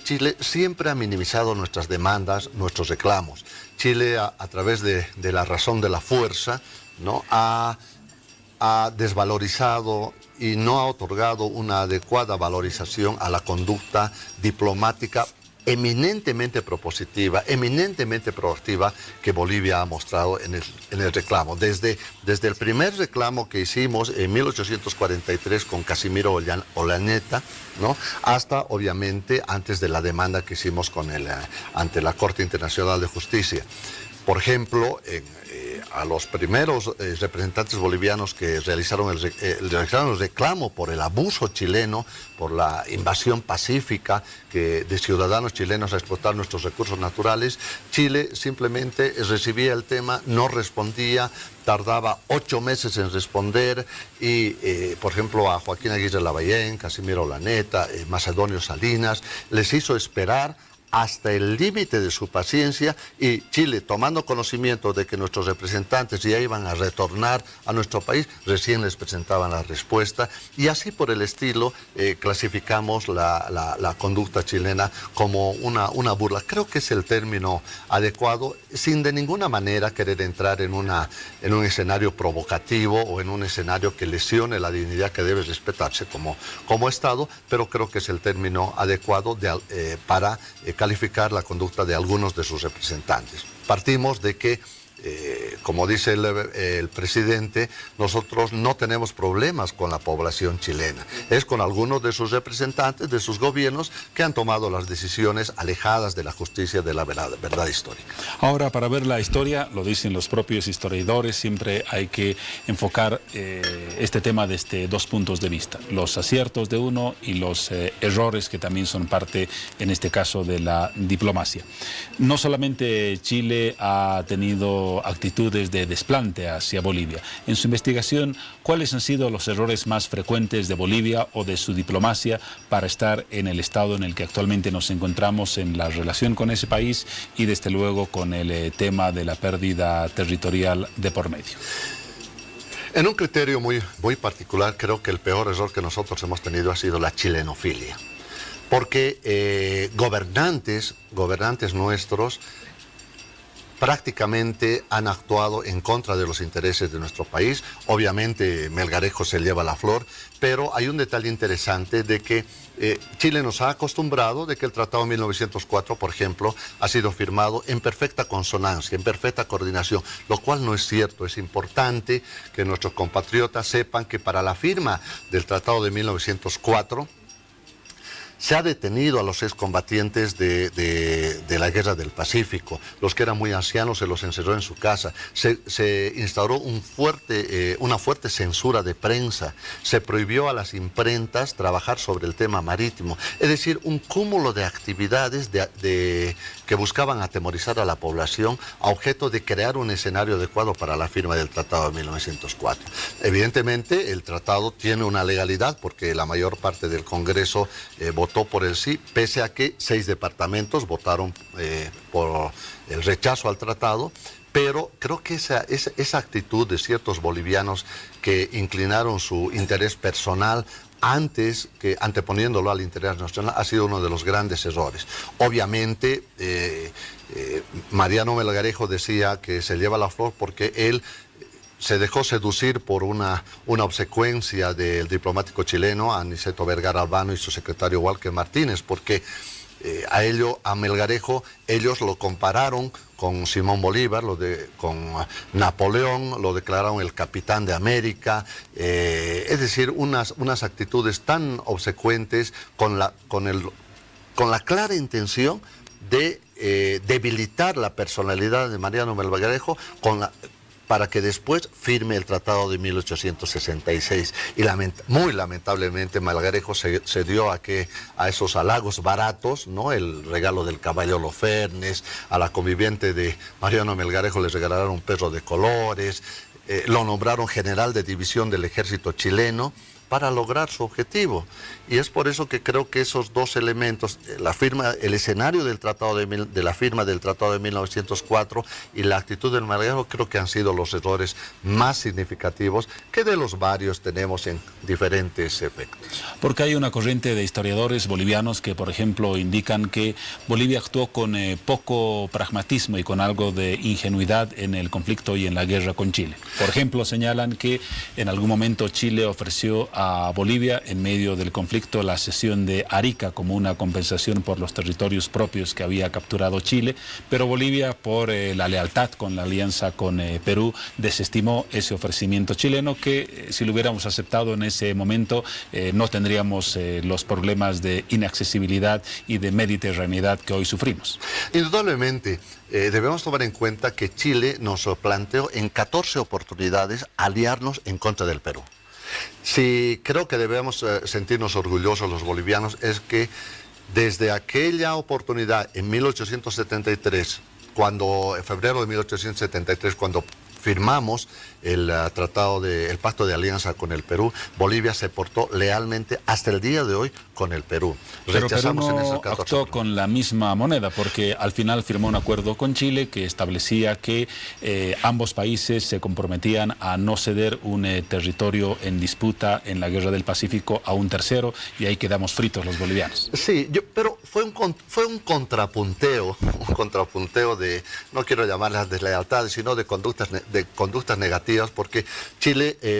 Chile siempre ha minimizado nuestras demandas, nuestros reclamos. Chile, a través de la razón de la fuerza, ¿no?, ha desvalorizado y no ha otorgado una adecuada valorización a la conducta diplomática eminentemente propositiva, eminentemente proactiva que Bolivia ha mostrado en el reclamo. Desde el primer reclamo que hicimos en 1843 con Casimiro Olaneta, ¿no?, hasta obviamente antes de la demanda que hicimos ante la Corte Internacional de Justicia. Por ejemplo, a los primeros representantes bolivianos que realizaron el reclamo por el abuso chileno, por la invasión pacífica de ciudadanos chilenos a explotar nuestros recursos naturales. Chile simplemente recibía el tema, no respondía, tardaba 8 meses en responder y, por ejemplo, a Joaquín Aguirre Lavallén, Casimiro Laneta, Macedonio Salinas, les hizo esperar hasta el límite de su paciencia, y Chile, tomando conocimiento de que nuestros representantes ya iban a retornar a nuestro país, recién les presentaban la respuesta, y así por el estilo clasificamos la conducta chilena como una burla. Creo que es el término adecuado, sin de ninguna manera querer entrar en un escenario provocativo o en un escenario que lesione la dignidad que debe respetarse como Estado, pero creo que es el término adecuado para calificar la conducta de algunos de sus representantes. Partimos de que, como dice el presidente, nosotros no tenemos problemas con la población chilena. Es con algunos de sus representantes, de sus gobiernos, que han tomado las decisiones alejadas de la justicia, de la verdad histórica. Ahora, para ver la historia, lo dicen los propios historiadores, siempre hay que enfocar este tema desde 2 puntos de vista. Los aciertos de uno y los errores que también son parte, en este caso, de la diplomacia. No solamente Chile ha tenido actitudes de desplante hacia Bolivia. En su investigación, ¿cuáles han sido los errores más frecuentes de Bolivia o de su diplomacia para estar en el estado en el que actualmente nos encontramos en la relación con ese país y desde luego con el tema de la pérdida territorial de por medio? En un criterio muy particular, creo que el peor error que nosotros hemos tenido ha sido la chilenofilia. Porque gobernantes nuestros prácticamente han actuado en contra de los intereses de nuestro país. Obviamente Melgarejo se lleva la flor, pero hay un detalle interesante de que Chile nos ha acostumbrado de que el Tratado de 1904, por ejemplo, ha sido firmado en perfecta consonancia, en perfecta coordinación, lo cual no es cierto. Es importante que nuestros compatriotas sepan que para la firma del Tratado de 1904, se ha detenido a los excombatientes de la Guerra del Pacífico. Los que eran muy ancianos se los encerró en su casa. Se instauró una fuerte censura de prensa. Se prohibió a las imprentas trabajar sobre el tema marítimo. Es decir, un cúmulo de actividades que buscaban atemorizar a la población a objeto de crear un escenario adecuado para la firma del Tratado de 1904. Evidentemente, el tratado tiene una legalidad porque la mayor parte del Congreso votó por el sí, pese a que 6 departamentos votaron por el rechazo al tratado, pero creo que esa actitud de ciertos bolivianos que inclinaron su interés personal anteponiéndolo al interés nacional, ha sido uno de los grandes errores. Obviamente, Mariano Melgarejo decía que se lleva la flor porque él se dejó seducir por una obsecuencia del diplomático chileno Aniceto Vergara Albano y su secretario Walker Martínez, porque a Melgarejo ellos lo compararon con Simón Bolívar, con Napoleón, lo declararon el capitán de América, es decir, unas actitudes tan obsecuentes con la clara intención de debilitar la personalidad de Mariano Melgarejo para que después firme el Tratado de 1866. Y muy lamentablemente Melgarejo se dio a esos halagos baratos, ¿no? El regalo del caballo Holofernes, a la conviviente de Mariano Melgarejo les regalaron un perro de colores, lo nombraron general de división del ejército chileno para lograr su objetivo. Y es por eso que creo que esos 2 elementos, el escenario del tratado de la firma del Tratado de 1904 y la actitud del Melgarejo, creo que han sido los errores más significativos que de los varios tenemos en diferentes efectos. Porque hay una corriente de historiadores bolivianos que, por ejemplo, indican que Bolivia actuó con poco pragmatismo y con algo de ingenuidad en el conflicto y en la guerra con Chile. Por ejemplo, señalan que en algún momento Chile ofreció a a Bolivia en medio del conflicto la cesión de Arica como una compensación por los territorios propios que había capturado Chile, pero Bolivia, por la lealtad con la alianza con Perú, desestimó ese ofrecimiento chileno que si lo hubiéramos aceptado en ese momento no tendríamos los problemas de inaccesibilidad y de mediterraneidad que hoy sufrimos. Indudablemente, debemos tomar en cuenta que Chile nos planteó en 14 oportunidades aliarnos en contra del Perú. Si creo que debemos sentirnos orgullosos los bolivianos es que desde aquella oportunidad en 1873, en febrero de 1873, cuando firmamos el pacto de alianza con el Perú, Bolivia se portó lealmente hasta el día de hoy con el Perú. Pero Perú no actuó con la misma moneda, porque al final firmó un acuerdo con Chile que establecía que ambos países se comprometían a no ceder un territorio en disputa en la Guerra del Pacífico a un tercero, y ahí quedamos fritos los bolivianos. Sí, pero fue un contrapunteo de, no quiero llamarlas deslealtades, sino de conductas negativas, porque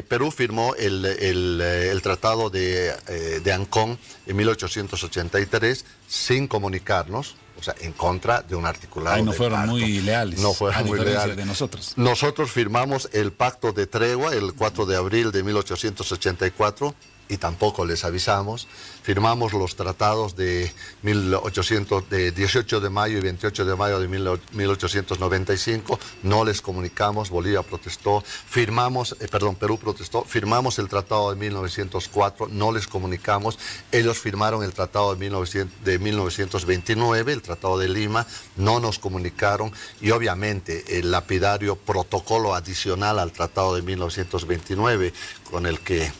Perú firmó el tratado de Ancón en 1883 sin comunicarnos, o sea, en contra de un articulado. Ahí no fueron muy leales, no fueron muy leales de nosotros. Nosotros firmamos el pacto de tregua el 4 de abril de 1884 y tampoco les avisamos. Firmamos los tratados de 18 de mayo y 28 de mayo de 1895, no les comunicamos, Bolivia protestó, Perú protestó, firmamos el tratado de 1904, no les comunicamos, ellos firmaron el tratado de 1929, el tratado de Lima, no nos comunicaron, y obviamente el lapidario protocolo adicional al tratado de 1929, con el que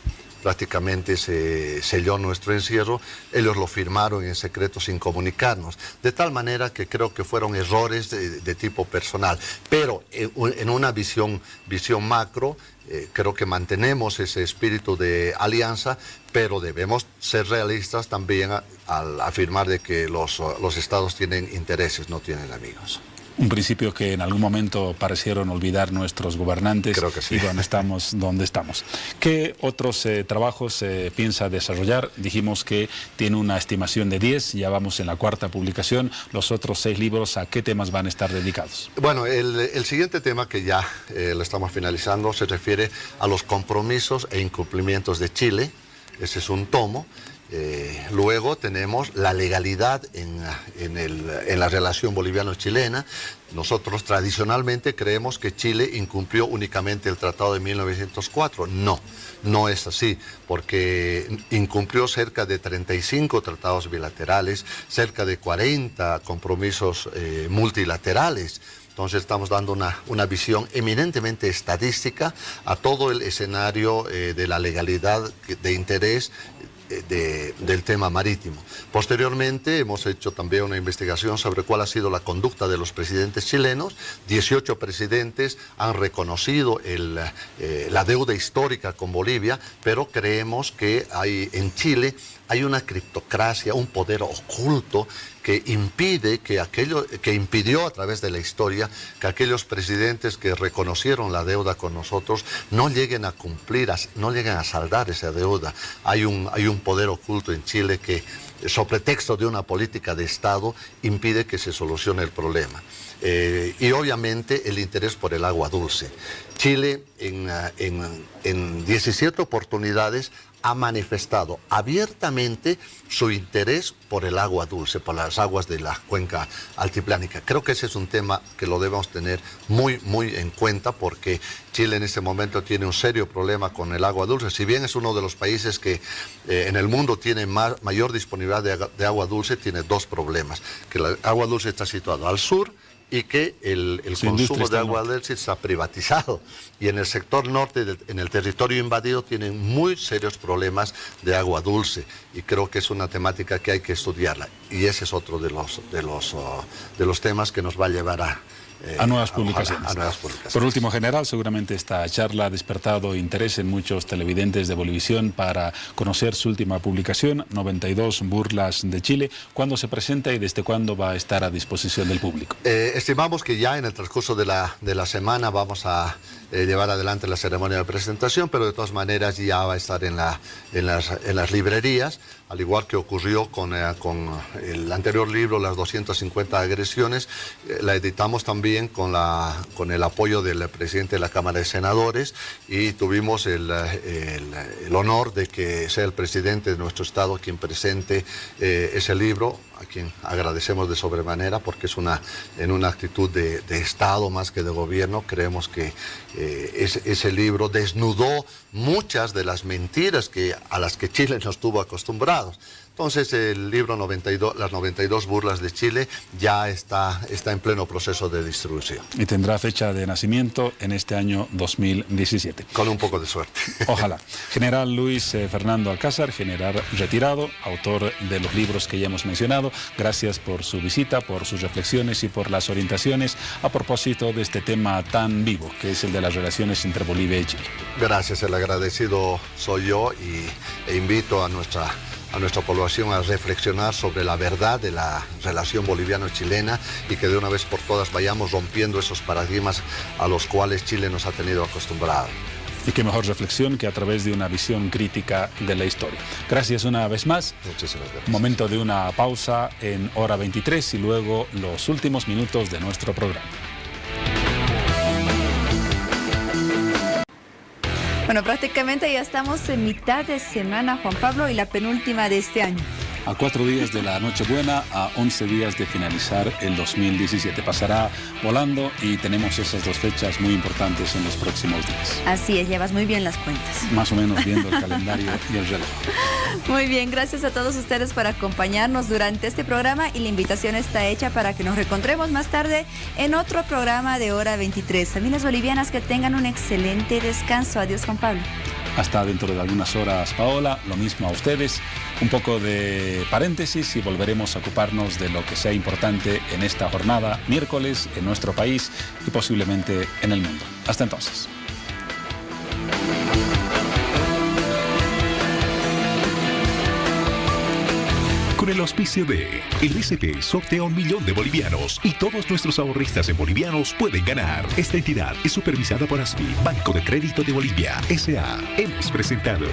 prácticamente se selló nuestro encierro, ellos lo firmaron en secreto sin comunicarnos, de tal manera que creo que fueron errores de tipo personal, pero en una visión macro, creo que mantenemos ese espíritu de alianza, pero debemos ser realistas también al afirmar de que los estados tienen intereses, no tienen amigos. Un principio que en algún momento parecieron olvidar nuestros gobernantes. Creo que sí. Y bueno, estamos donde estamos. ¿Qué otros trabajos piensa desarrollar? Dijimos que tiene una estimación de 10, ya vamos en la 4ª publicación. Los otros 6 libros, ¿a qué temas van a estar dedicados? Bueno, el siguiente tema que ya lo estamos finalizando se refiere a los compromisos e incumplimientos de Chile. Ese es un tomo. Luego tenemos la legalidad en la relación boliviano-chilena. Nosotros tradicionalmente creemos que Chile incumplió únicamente el Tratado de 1904. No es así, porque incumplió cerca de 35 tratados bilaterales, cerca de 40 compromisos multilaterales. Entonces estamos dando una visión eminentemente estadística a todo el escenario de la legalidad de interés del tema marítimo. Posteriormente hemos hecho también una investigación sobre cuál ha sido la conducta de los presidentes chilenos. 18 presidentes han reconocido la deuda histórica con Bolivia, pero creemos que en Chile hay una criptocracia, un poder oculto que impidió a través de la historia que aquellos presidentes que reconocieron la deuda con nosotros no lleguen a cumplir, no lleguen a saldar esa deuda. Hay un poder oculto en Chile que, sobre texto de una política de Estado, impide que se solucione el problema. Y obviamente el interés por el agua dulce. Chile en 17 oportunidades ha manifestado abiertamente su interés por el agua dulce, por las aguas de la cuenca altiplánica. Creo que ese es un tema que lo debemos tener muy en cuenta, porque Chile en este momento tiene un serio problema con el agua dulce. Si bien es uno de los países que en el mundo tiene mayor disponibilidad de agua dulce, tiene 2 problemas. Que el agua dulce está situado al sur y que el consumo de agua dulce está privatizado. Y en el sector norte, en el territorio invadido, tienen muy serios problemas de agua dulce. Y creo que es una temática que hay que estudiarla. Y ese es otro de los temas que nos va a llevar a nuevas publicaciones. A nuevas publicaciones. Por último, general, seguramente esta charla ha despertado interés en muchos televidentes de Bolivisión para conocer su última publicación, 92 burlas de Chile. ¿Cuándo se presenta y desde cuándo va a estar a disposición del público? Estimamos que ya en el transcurso de la semana vamos a llevar adelante la ceremonia de presentación, pero de todas maneras ya va a estar en las librerías, al igual que ocurrió con el anterior libro, Las 250 agresiones. La editamos también con el apoyo del presidente de la Cámara de Senadores y tuvimos el honor de que sea el presidente de nuestro estado quien presente ese libro, a quien agradecemos de sobremanera porque es en una actitud de Estado más que de gobierno. Creemos que ese libro desnudó muchas de las mentiras a las que Chile nos tuvo acostumbrados. Entonces el libro Las 92 burlas de Chile ya está en pleno proceso de distribución. Y tendrá fecha de nacimiento en este año 2017. Con un poco de suerte. Ojalá. General Luis Fernando Alcázar, general retirado, autor de los libros que ya hemos mencionado. Gracias por su visita, por sus reflexiones y por las orientaciones a propósito de este tema tan vivo, que es el de las relaciones entre Bolivia y Chile. Gracias, el agradecido soy yo e invito a nuestra población a reflexionar sobre la verdad de la relación boliviano-chilena y que de una vez por todas vayamos rompiendo esos paradigmas a los cuales Chile nos ha tenido acostumbrados. Y qué mejor reflexión que a través de una visión crítica de la historia. Gracias una vez más. Muchísimas gracias. Momento de una pausa en hora 23 y luego los últimos minutos de nuestro programa. Bueno, prácticamente ya estamos en mitad de semana, Juan Pablo, y la penúltima de este año. A 4 días de la Nochebuena, a 11 días de finalizar el 2017. Pasará volando y tenemos esas dos fechas muy importantes en los próximos días. Así es, llevas muy bien las cuentas. Más o menos viendo el calendario y el reloj. Muy bien, gracias a todos ustedes por acompañarnos durante este programa y la invitación está hecha para que nos reencontremos más tarde en otro programa de Hora 23. Familias bolivianas, que tengan un excelente descanso. Adiós, Juan Pablo. Hasta dentro de algunas horas, Paola. Lo mismo a ustedes. Un poco de paréntesis y volveremos a ocuparnos de lo que sea importante en esta jornada, miércoles, en nuestro país y posiblemente en el mundo. Hasta entonces. Con el auspicio de el BCP sortea 1 millón de bolivianos y todos nuestros ahorristas en bolivianos pueden ganar. Esta entidad es supervisada por ASFI, Banco de Crédito de Bolivia, S.A. Hemos presentado